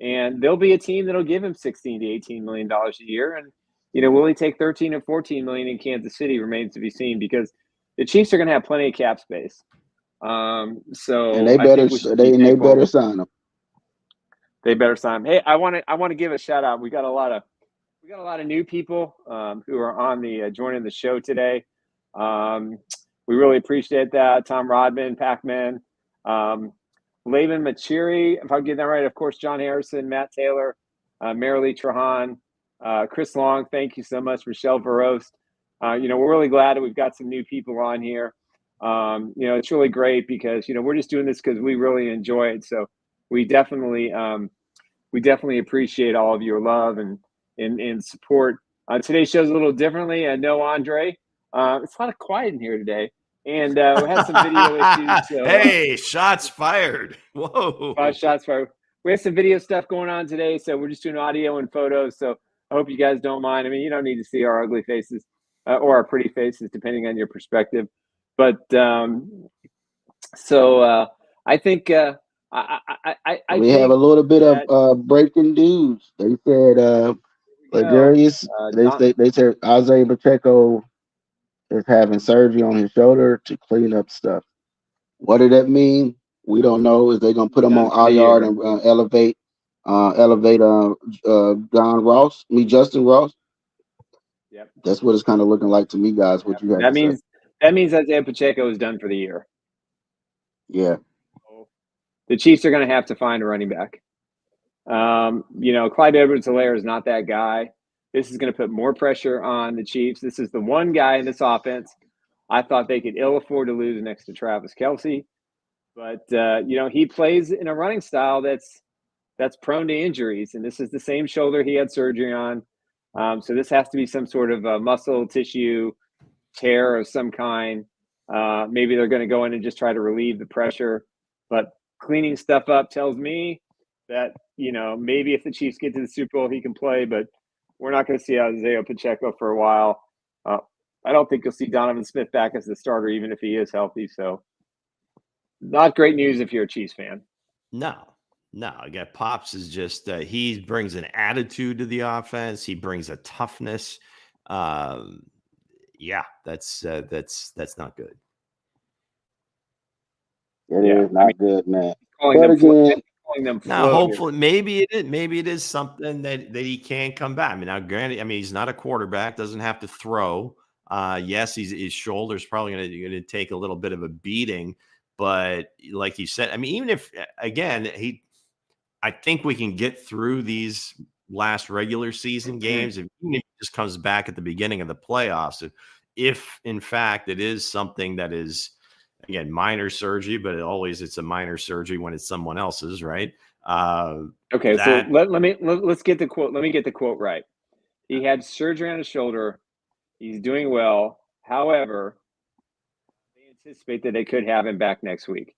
and there'll be a team that'll give him $16 to $18 million a year. And, will he take 13 or 14 million in Kansas City remains to be seen, because the Chiefs are going to have plenty of cap space. And they better sign him. They better sign him. Hey, I want to give a shout out. We got a lot of new people who are on the joining the show today. We really appreciate that. Tom Rodman, Pac-Man, Laban Machiri, if I'm getting that right. Of course, John Harrison, Matt Taylor, Marilee Trahan, Chris Long. Thank you so much, Michelle Verost. We're really glad that we've got some new people on here. It's really great because, we're just doing this because we really enjoy it. So we definitely appreciate all of your love and support. Today's show's a little differently. I know Andre. It's a lot of quiet in here today. And we had some video issues. So, hey, shots fired. Whoa. Shots fired. We have some video stuff going on today. So we're just doing audio and photos. So I hope you guys don't mind. I mean, you don't need to see our ugly faces. Or our pretty faces, depending on your perspective. But I think we have a little bit of breaking news. They said L'Jarius, they said Isaiah Pacheco is having surgery on his shoulder to clean up stuff. What did that mean? We don't know. Is they gonna put him on IR and elevate Justin Ross? Yep. That's what it's kind of looking like to me, guys. What you have that means Isaiah Pacheco is done for the year. Yeah. The Chiefs are going to have to find a running back. Clyde Edwards-Helaire is not that guy. This is going to put more pressure on the Chiefs. This is the one guy in this offense I thought they could ill afford to lose next to Travis Kelce. But he plays in a running style that's prone to injuries, and this is the same shoulder he had surgery on. So this has to be some sort of a muscle tissue tear of some kind. Maybe they're going to go in and just try to relieve the pressure. But cleaning stuff up tells me that, maybe if the Chiefs get to the Super Bowl, he can play. But we're not going to see Isaiah Pacheco for a while. I don't think you'll see Donovan Smith back as the starter, even if he is healthy. So not great news if you're a Chiefs fan. No, again, Pops is just he brings an attitude to the offense. He brings a toughness. Yeah, that's not good. It is not good, man. Calling them now, hopefully, maybe it is something that he can come back. I mean, now, granted, he's not a quarterback, doesn't have to throw. Yes, his shoulder's probably going to take a little bit of a beating, but like you said, even if again I think we can get through these last regular season games. If he just comes back at the beginning of the playoffs, if in fact it is something that is, again, minor surgery, but it's a minor surgery when it's someone else's, right? Okay, so let's get the quote. Let me get the quote right. He had surgery on his shoulder. He's doing well. However, they anticipate that they could have him back next week.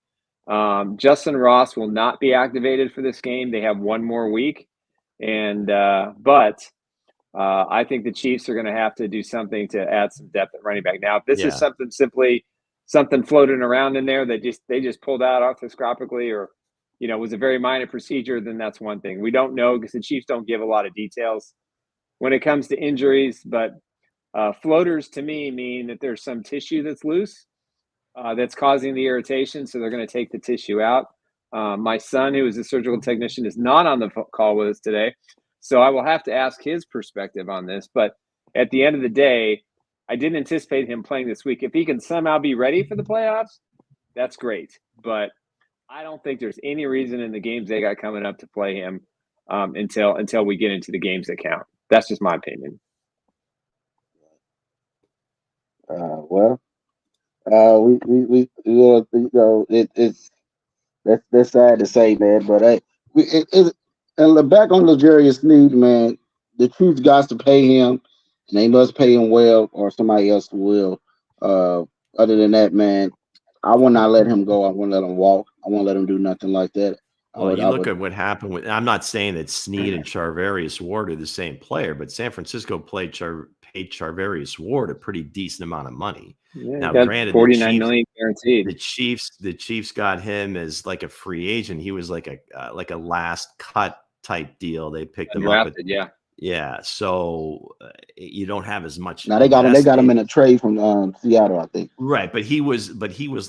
Justin Ross will not be activated for this game. They have one more week, but I think the Chiefs are going to have to do something to add some depth at running back. Now, if this is something simply something floating around in there that they just pulled out arthroscopically, or was a very minor procedure, then that's one thing. We don't know because the Chiefs don't give a lot of details when it comes to injuries. But floaters to me mean that there's some tissue that's loose that's causing the irritation, so they're going to take the tissue out. My son, who is a surgical technician, is not on the call with us today, so I will have to ask his perspective on this. But at the end of the day, I didn't anticipate him playing this week. If he can somehow be ready for the playoffs, that's great. But I don't think there's any reason in the games they got coming up to play him until we get into the games that count. That's just my opinion. That's sad to say, man. But and back on L'Jarius Sneed, man, the Chiefs got to pay him, and they must pay him well, or somebody else will. Other than that, man, I will not let him go. I won't let him walk. I won't let him do nothing like that. Well, you look at what happened with. I'm not saying that Sneed and Charvarius Ward are the same player, but San Francisco paid Charvarius Ward a pretty decent amount of money. Yeah, now, granted, $49 million guaranteed. The Chiefs got him as like a free agent. He was like a last cut type deal. They picked him up. Yeah. So you don't have as much. Now they got him in a trade from Seattle, I think. Right, but he was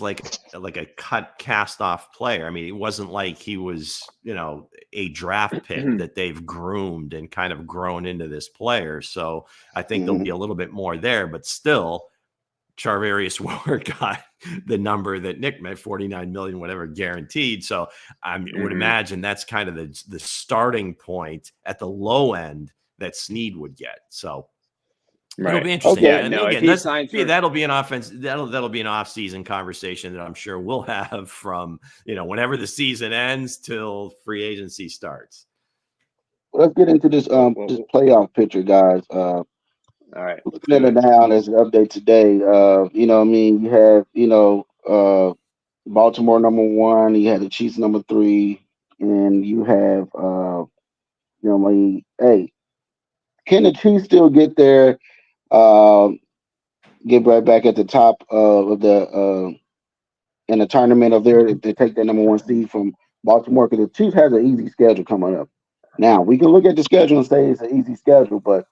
like a cast off player. I mean, it wasn't like he was a draft pick that they've groomed and kind of grown into this player. So I think there'll be a little bit more there, but still, Charvarius Ward got the number that Nick meant, $49 million, whatever, guaranteed. So I would imagine that's kind of the starting point at the low end that Sneed would get. So it'll be interesting. Okay. And again, that'll be an offense. That'll be an off-season conversation that I'm sure we'll have from whenever the season ends till free agency starts. Let's get into this this playoff picture, guys. All right. Looking at it now as an update today, you have, Baltimore number 1, you had the Chiefs number 3, and you have, hey, can the Chiefs still get there, get right back at the top of the in the tournament of there if they take that number 1 seed from Baltimore? Because the Chiefs has an easy schedule coming up. Now, we can look at the schedule and say it's an easy schedule, but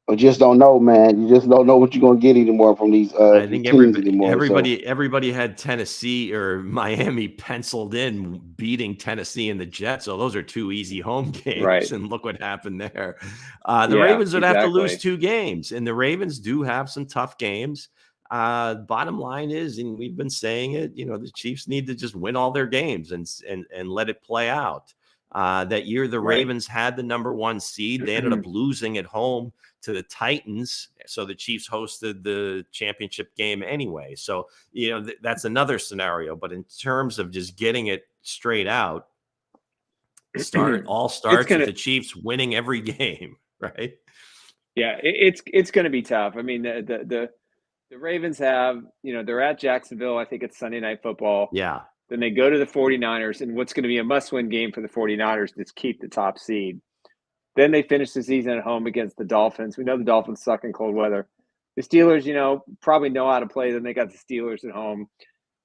I just don't know, man. You just don't know what you're going to get anymore from these I think teams anymore. Everybody had Tennessee or Miami penciled in beating Tennessee and the Jets. So those are 2 easy home games. Right. And look what happened there. The Ravens would have to lose 2 games. And the Ravens do have some tough games. Bottom line is, and we've been saying it, the Chiefs need to just win all their games and let it play out. That year, the Ravens had the number 1 seed. They ended up losing at home to the Titans. So the Chiefs hosted the championship game anyway. So, that's another scenario. But in terms of just getting it straight out, all starts with the Chiefs winning every game, right? Yeah, it's going to be tough. I mean, the Ravens have, they're at Jacksonville. I think it's Sunday Night Football. Yeah. Then they go to the 49ers, and what's going to be a must-win game for the 49ers is keep the top seed. Then they finish the season at home against the Dolphins. We know the Dolphins suck in cold weather. The Steelers, probably know how to play them. They got the Steelers at home.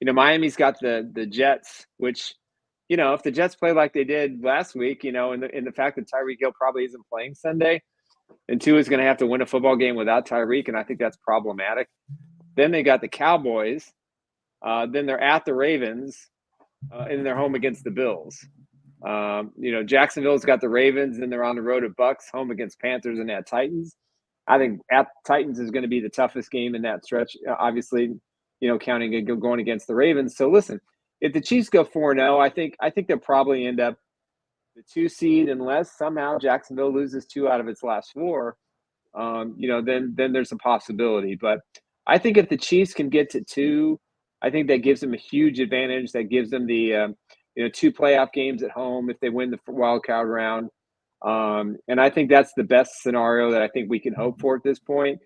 Miami's got the Jets, which, if the Jets play like they did last week, and the fact that Tyreek Hill probably isn't playing Sunday, and Tua is going to have to win a football game without Tyreek, and I think that's problematic. Then they got the Cowboys. Then they're at the Ravens, and they're home against the Bills. Jacksonville's got the Ravens, and they're on the road at Bucks, home against Panthers, and at Titans. I think at Titans is going to be the toughest game in that stretch, obviously, counting going against the Ravens. So listen, if the Chiefs go 4-0, I think they'll probably end up the 2 seed unless somehow Jacksonville loses 2 out of its last 4. Then there's a possibility. But I think if the Chiefs can get to 2, I think that gives them a huge advantage. That gives them the 2 playoff games at home if they win the wild card round. And I think that's the best scenario that I think we can hope for at this point.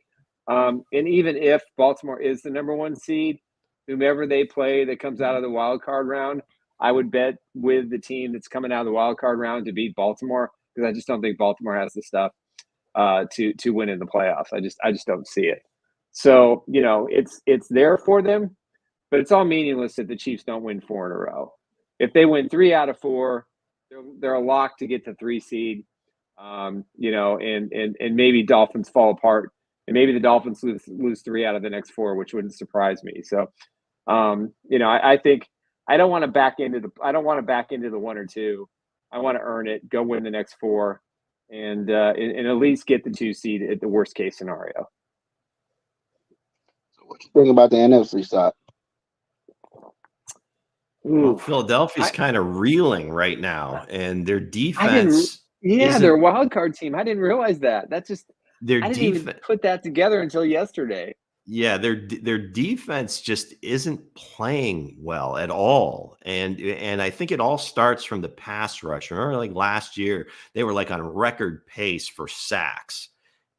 And even if Baltimore is the number 1 seed, whomever they play that comes out of the wild card round, I would bet with the team that's coming out of the wild card round to beat Baltimore, because I just don't think Baltimore has the stuff to win in the playoffs. I just don't see it. So, it's there for them, but it's all meaningless if the Chiefs don't win 4 in a row. If they win 3 out of 4, they're a lock to get the 3 seed. And maybe Dolphins fall apart, and maybe the Dolphins lose 3 out of the next 4, which wouldn't surprise me. So, I think I don't want to back into the 1 or 2. I want to earn it, go win the next 4, and at least get the 2 seed at the worst case scenario. So what you think about the NFC side? Well, Philadelphia's kind of reeling right now, and their defense. Their wild card team. I didn't realize that. That's just I didn't even put that together until yesterday. Yeah, their defense just isn't playing well at all, and I think it all starts from the pass rush. Remember, like last year, they were like on record pace for sacks,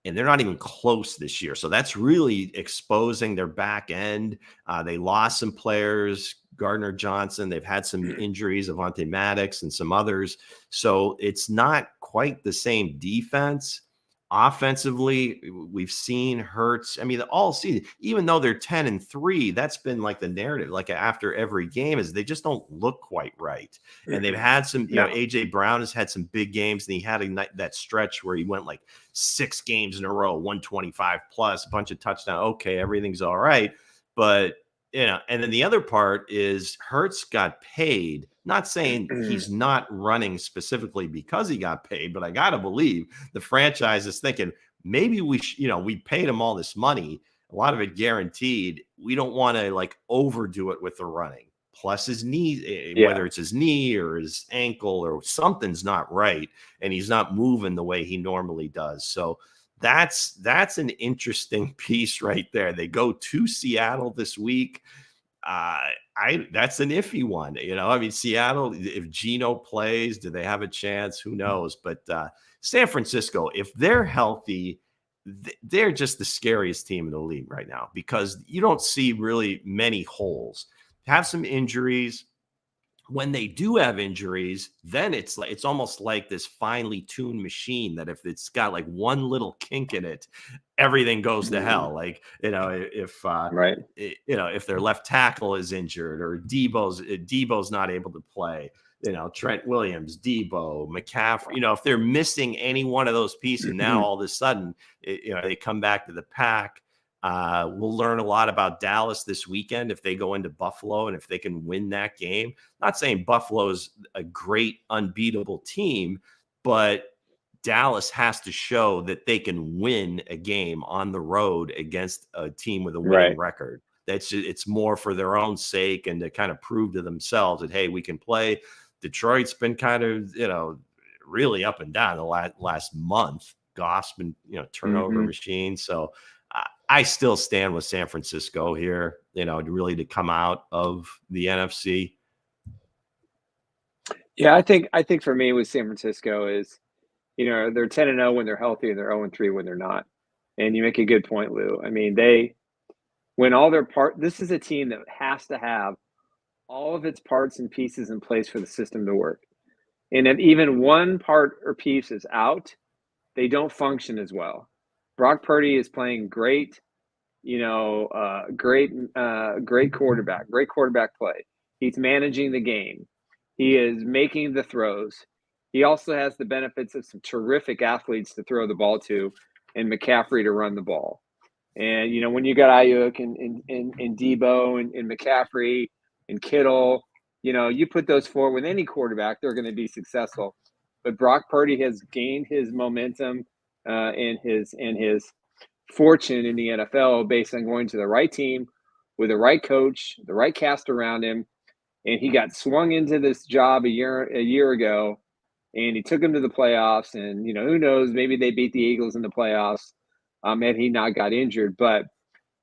and they're not even close this year. So that's really exposing their back end. They lost some players, Gardner Johnson. They've had some injuries, Avonte Maddox and some others. So it's not quite the same defense. Offensively, we've seen Hurts. I mean, all season, even though they're 10-3, that's been like the narrative, like after every game, is they just don't look quite right. And they've had some, AJ Brown has had some big games, and he had that stretch where he went like 6 games in a row, 125 plus, a bunch of touchdowns. Okay, everything's all right. But, and then the other part is Hurts got paid. Not saying he's not running specifically because he got paid, but I got to believe the franchise is thinking maybe we paid him all this money, a lot of it guaranteed. We don't want to like overdo it with the running. Plus his knee, whether it's his knee or his ankle or something's not right, and he's not moving the way he normally does. So that's an interesting piece right there. They go to Seattle this week. That's an iffy one. I mean, Seattle, if Geno plays, do they have a chance? Who knows? But San Francisco, if they're healthy, they're just the scariest team in the league right now, because you don't see really many holes. Have some injuries. When they do have injuries, then it's almost like this finely tuned machine that if it's got like one little kink in it, everything goes to hell. Like, if their left tackle is injured, or Debo's not able to play, Trent Williams, Debo, McCaffrey, if they're missing any one of those pieces, now all of a sudden, they come back to the pack. We'll learn a lot about Dallas this weekend if they go into Buffalo and if they can win that game. Not saying Buffalo's a great, unbeatable team, but Dallas has to show that they can win a game on the road against a team with a winning record. It's more for their own sake and to kind of prove to themselves that, hey, we can play. Detroit's been kind of, really up and down the last month. Goff's been, turnover machine. So I still stand with San Francisco here, really to come out of the NFC. Yeah, I think for me with San Francisco is, they're 10-0 when they're healthy, and they're 0-3 when they're not. And you make a good point, Lou. I mean, this is a team that has to have all of its parts and pieces in place for the system to work. And if even one part or piece is out, they don't function as well. Brock Purdy is playing great, great quarterback play. He's managing the game. He is making the throws. He also has the benefits of some terrific athletes to throw the ball to, and McCaffrey to run the ball. And, when you got Ayuk and Debo and McCaffrey and Kittle, you put those four with any quarterback, they're going to be successful. But Brock Purdy has gained his momentum and his fortune in the NFL based on going to the right team with the right coach, the right cast around him. And he got swung into this job a year ago, and he took him to the playoffs. And, who knows, maybe they beat the Eagles in the playoffs had he not got injured. But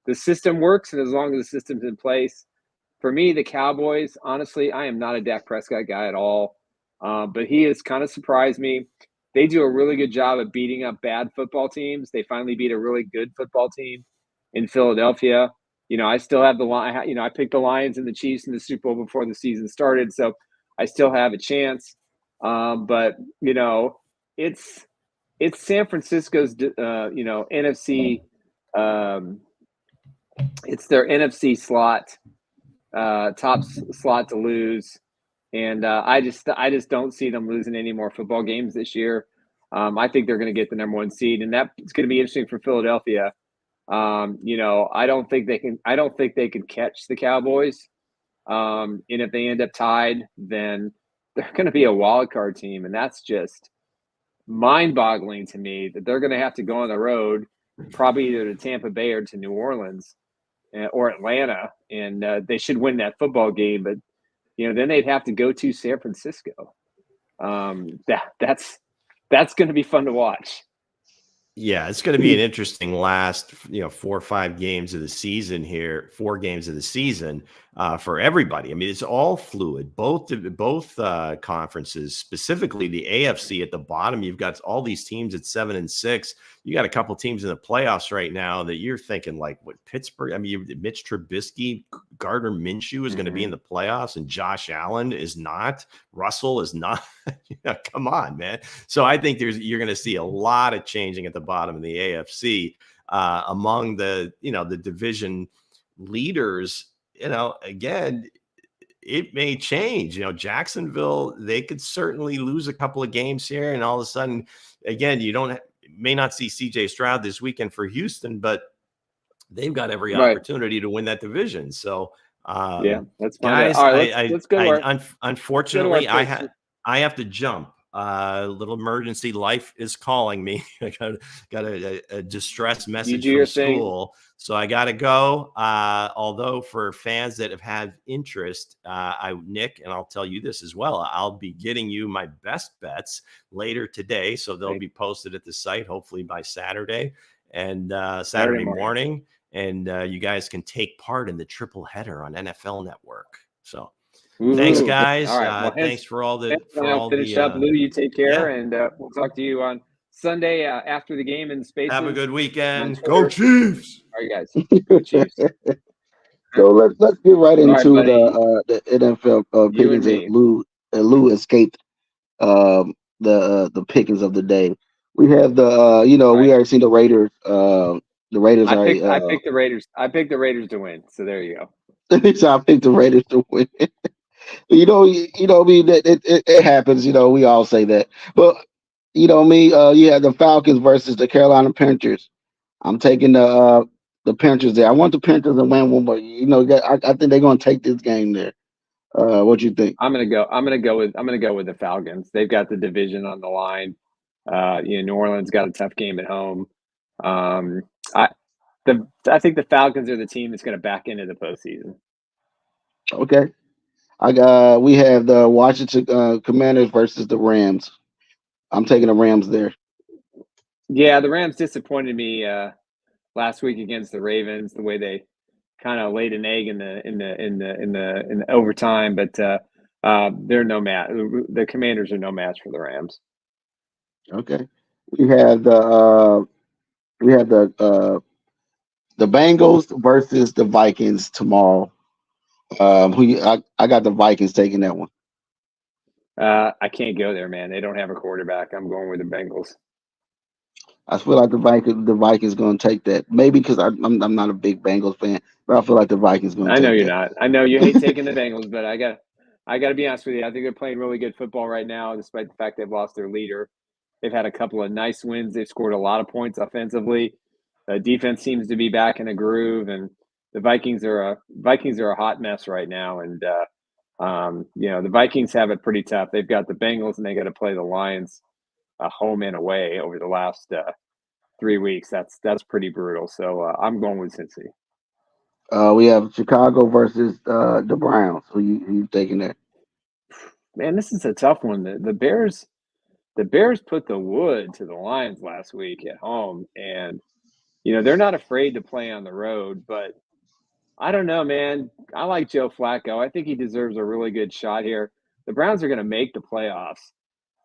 the system works, and as long as the system's in place, for me, the Cowboys, honestly, I am not a Dak Prescott guy at all. But he has kind of surprised me. They do a really good job of beating up bad football teams. They finally beat a really good football team in Philadelphia. I still have the line. I picked the Lions and the Chiefs in the Super Bowl before the season started, so I still have a chance. But it's San Francisco's NFC It's their NFC slot, top slot to lose. And I just don't see them losing any more football games this year. I think they're going to get the number 1 seed, and that's going to be interesting for Philadelphia. I don't think they can catch the Cowboys. And if they end up tied, then they're going to be a wild card team, and that's just mind-boggling to me that they're going to have to go on the road, probably either to Tampa Bay or to New Orleans or Atlanta, and they should win that football game. But then they'd have to go to San Francisco. That's going to be fun to watch. Yeah, it's going to be an interesting last, 4 or 5 games of the season here, 4 games of the season for everybody. I mean, it's all fluid. Both conferences, specifically the AFC at the bottom. You've got all these teams at 7 and 6. You got a couple teams in the playoffs right now that you're thinking like, what, Pittsburgh? I mean, Mitch Trubisky, Gardner Minshew is going to be in the playoffs, and Josh Allen is not. Russell is not. Come on, man. So I think you're going to see a lot of changing at the bottom of the AFC among the division leaders. Again, it may change. Jacksonville, they could certainly lose a couple of games here, and all of a sudden, again, may not see CJ Stroud this weekend for Houston, but they've got every opportunity to win that division. So, that's fine. Guys, all right, let's go. Unfortunately, I have to jump. Little emergency. Life is calling me. I got a distress message from school, so I got to go. Although for fans that have had interest, Nick, and I'll tell you this as well, I'll be getting you my best bets later today, so they'll be posted at the site hopefully by Saturday and Saturday morning, and you guys can take part in the triple header on NFL Network. So. Thanks, guys. All right. Well, thanks for all the. Finish up, Lou. You take care, and we'll talk to you on Sunday after the game in Spaces. Have a good weekend. Go Chiefs! All right, guys. Go Chiefs. So let's get right into the NFL pickings. Lou escaped the pickings of the day. We have we already seen the Raiders. The Raiders. I picked the Raiders. I picked the Raiders to win. So there you go. So I picked the Raiders to win. It happens. We all say that. But you have the Falcons versus the Carolina Panthers. I'm taking the Panthers there. I want the Panthers to win one, but I think they're going to take this game there. What do you think? I'm going to go with the Falcons. They've got the division on the line. New Orleans got a tough game at home. I think the Falcons are the team that's going to back into the postseason. Okay. We have the Washington Commanders versus the Rams. I'm taking the Rams there. Yeah, the Rams disappointed me last week against the Ravens. The way they kind of laid an egg in the overtime, but they're no match. The Commanders are no match for the Rams. Okay. We have the Bengals versus the Vikings tomorrow. I got the Vikings taking that one. I can't go there, man. They don't have a quarterback. I'm going with the Bengals. I feel like the Vikings going to take that. Maybe because I'm not a big Bengals fan, but I feel like the Vikings going to. I know you're not. I know you hate taking the Bengals, but I got to be honest with you. I think they're playing really good football right now, despite the fact they've lost their leader. They've had a couple of nice wins. They've scored a lot of points offensively. Defense seems to be back in a groove, and the Vikings are a hot mess right now. And the Vikings have it pretty tough. They've got the Bengals, and they got to play the Lions home and away over the last 3 weeks. That's pretty brutal. So I'm going with Cincy. We have Chicago versus the Browns. Who you taking there? Man, this is a tough one. The Bears put the wood to the Lions last week at home, and they're not afraid to play on the road. But I don't know, man. I like Joe Flacco. I think he deserves a really good shot here. The Browns are going to make the playoffs.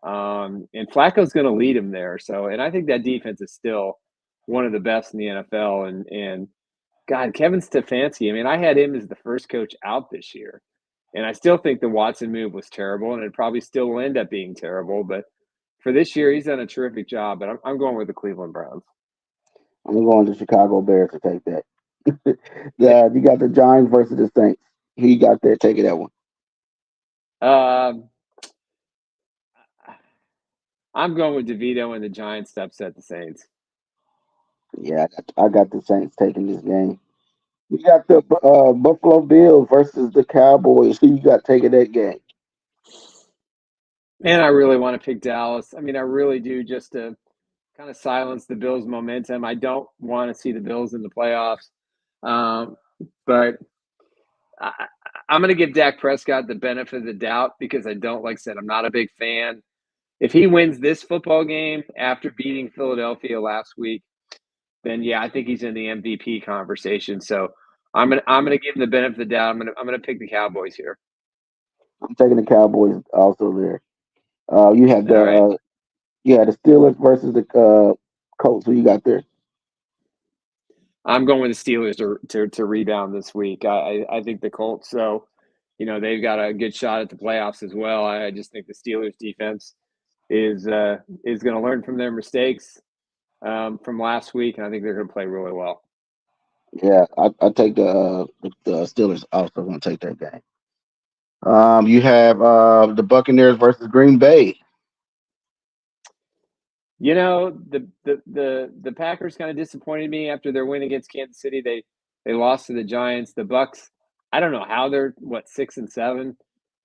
And Flacco's going to lead him there. And I think that defense is still one of the best in the NFL. And God, Kevin Stefanski, I mean, I had him as the first coach out this year. And I still think the Watson move was terrible, and it probably still will end up being terrible. But for this year, he's done a terrific job. But I'm going with the Cleveland Browns. I'm going to Chicago Bears to take that. You got the Giants versus the Saints. Who you got there taking that one? Um, I'm going with DeVito and the Giants to upset the Saints. Yeah, I got the Saints taking this game. You got the Buffalo Bills versus the Cowboys. Who you got taking that game? Man, I really want to pick Dallas. I mean, I really do, just to kind of silence the Bills' momentum. I don't want to see the Bills in the playoffs. Um, but I, I'm going to give Dak Prescott the benefit of the doubt because like I said, I'm not a big fan. If he wins this football game after beating Philadelphia last week, then yeah, I think he's in the MVP conversation. So I'm gonna give him the benefit of the doubt. I'm gonna pick the Cowboys here. I'm taking the Cowboys also there. You have All right. the Steelers versus the Colts. Who you got there? I'm going with the Steelers to rebound this week. I think the Colts, so they've got a good shot at the playoffs as well. I just think the Steelers defense is going to learn from their mistakes from last week, and I think they're going to play really well. Yeah, I take the Steelers also going to take that game. You have the Buccaneers versus Green Bay. The Packers kind of disappointed me after their win against Kansas City. They lost to the Giants. The Bucks, I don't know how they're 6-7.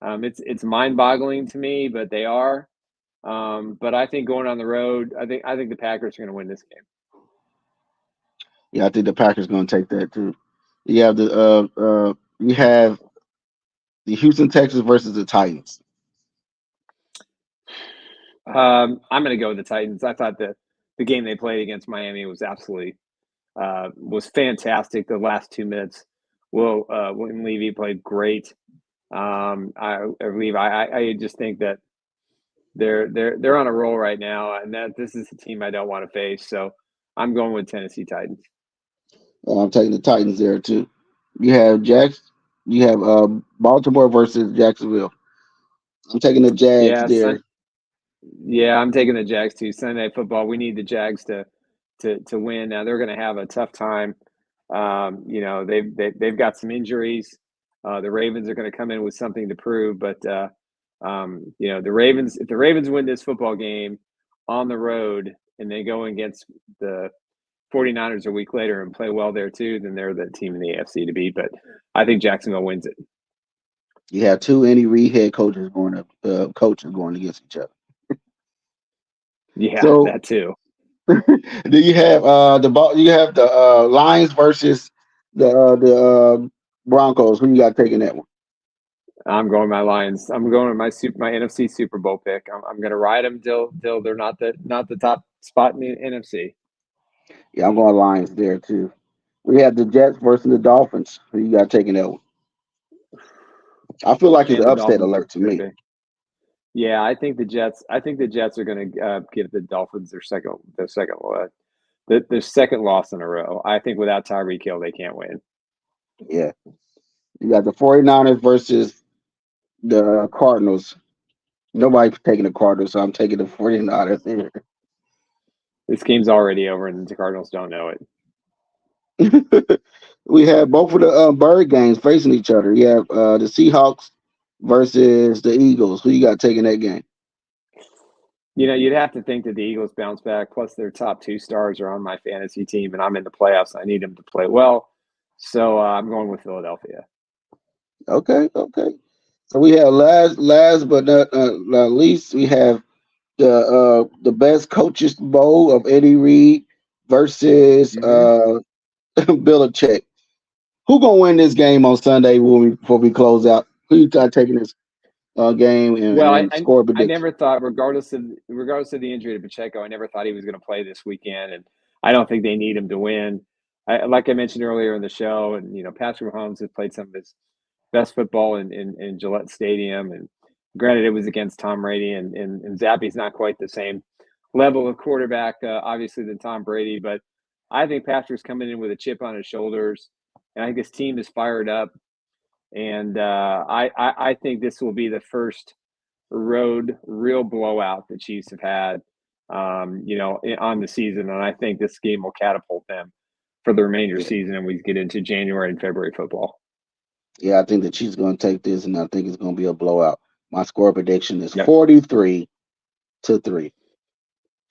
It's mind-boggling to me, but they are. But I think going on the road, I think the Packers are going to win this game. Yeah, I think the Packers going to take that too. You have the Houston Texans versus the Titans. I'm going to go with the Titans. I thought that the game they played against Miami was absolutely was fantastic. The last 2 minutes, William Levy played great. I believe I just think that they're on a roll right now, and that this is a team I don't want to face. So I'm going with Tennessee Titans. I'm taking the Titans there too. You have Baltimore versus Jacksonville. I'm taking the Jags Yeah, there. I'm taking the Jags too. Sunday Night Football. We need the Jags to win. Now they're going to have a tough time. They've got some injuries. The Ravens are going to come in with something to prove, but the Ravens. If the Ravens win this football game on the road and they go against the 49ers a week later and play well there too, then they're the team in the AFC to beat. But I think Jacksonville wins it. You have two Andy Reid head coaches going against each other. Yeah, So that too. do you have the Lions versus the Broncos? Who you got taking that one? I'm going my Lions. I'm going with my NFC Super Bowl pick. I'm going to ride them till they're not the top spot in the NFC. Yeah, I'm going Lions there too. We have the Jets versus the Dolphins. Who you got taking that one? I feel like it's Man, an the upset Dolphins alert to are me. big. Yeah, I think the Jets. I think the Jets are going to give the Dolphins their second loss in a row. I think without Tyreek Hill, they can't win. Yeah. You got the 49ers versus the Cardinals. Nobody's taking the Cardinals, so I'm taking the 49ers here. This game's already over, and the Cardinals don't know it. We have both of the bird games facing each other. You have the Seahawks versus the Eagles. Who you got taking that game? You'd have to think that the Eagles bounce back. Plus, their top 2 stars are on my fantasy team, and I'm in the playoffs. I need them to play well, so I'm going with Philadelphia. Okay. So we have last but not least, we have the best coaches bowl of Eddie Reid versus Belichick. Who gonna win this game on Sunday before we close out? Who you got taking this game and score I prediction? never thought, regardless of the injury to Pacheco, I never thought he was going to play this weekend, and I don't think they need him to win. Like I mentioned earlier in the show, and Patrick Mahomes has played some of his best football in Gillette Stadium, and granted, it was against Tom Brady, and Zappy's not quite the same level of quarterback, obviously, than Tom Brady, but I think Patrick's coming in with a chip on his shoulders, and I think his team is fired up. And I think this will be the first road real blowout the Chiefs have had, on the season. And I think this game will catapult them for the remainder of the season, and we get into January and February football. Yeah, I think the Chiefs going to take this, and I think it's going to be a blowout. My score prediction is Yep. 43-3. Ooh,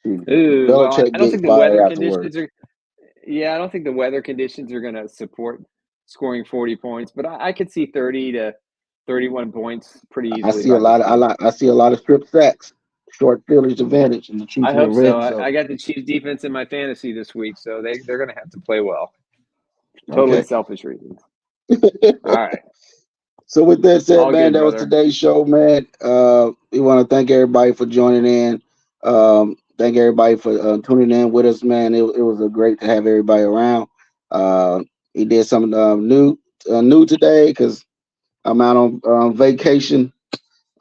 well, Belichick I don't gets think the fired weather afterwards. conditions are. Yeah, I don't think the weather conditions are going to support scoring 40 points, but I could see 30 to 31 points pretty I easily see a by lot this game. of I see a lot of strip sacks, short fielders advantage, and the Chiefs I will hope so. win. So I got the Chiefs defense in my fantasy this week, so they're going to have to play well. Totally okay. selfish reasons. All right. So with that said, All man, good, that was brother. today's show, man. We want to thank everybody for joining in. Thank everybody for tuning in with us, man. It was a great to have everybody around. He did something new today because I'm out on vacation.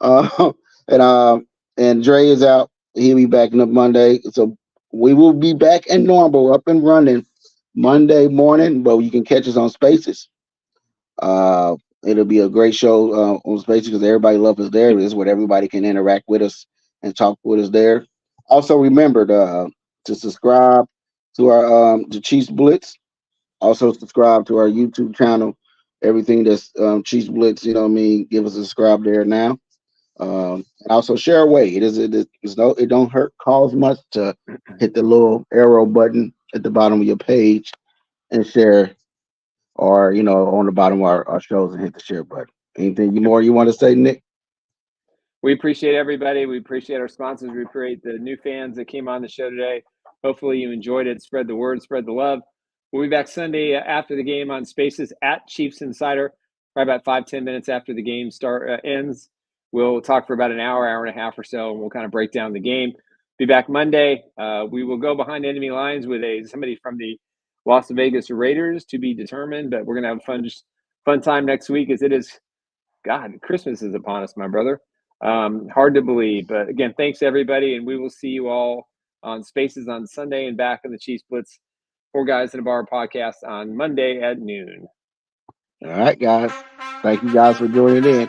And and Dre is out. He'll be back on Monday. So we will be back in normal, up and running Monday morning. But you can catch us on Spaces. It'll be a great show on Spaces because everybody loves us there. It's where everybody can interact with us and talk with us there. Also, remember to subscribe to our the Chiefs Blitz. Also, subscribe to our YouTube channel. Everything that's Chiefs Blitz, you know what I mean? Give us a subscribe there now. And also share away. It don't hurt cause much to hit the little arrow button at the bottom of your page and share, or on the bottom of our shows and hit the share button. Anything more you want to say, Nick? We appreciate everybody. We appreciate our sponsors. We appreciate the new fans that came on the show today. Hopefully you enjoyed it. Spread the word, spread the love. We'll be back Sunday after the game on Spaces at Chiefs Insider, probably about 5-10 minutes after the game ends. We'll talk for about an hour and a half or so, and we'll kind of break down the game. Be back Monday. We will go behind enemy lines with somebody from the Las Vegas Raiders to be determined, but we're going to have a fun time next week as it is, God, Christmas is upon us, my brother. Hard to believe, but again, thanks everybody, and we will see you all on Spaces on Sunday and back in the Chiefs Blitz 4 Guys in a Bar podcast on Monday at noon. All right, guys. Thank you guys for joining in.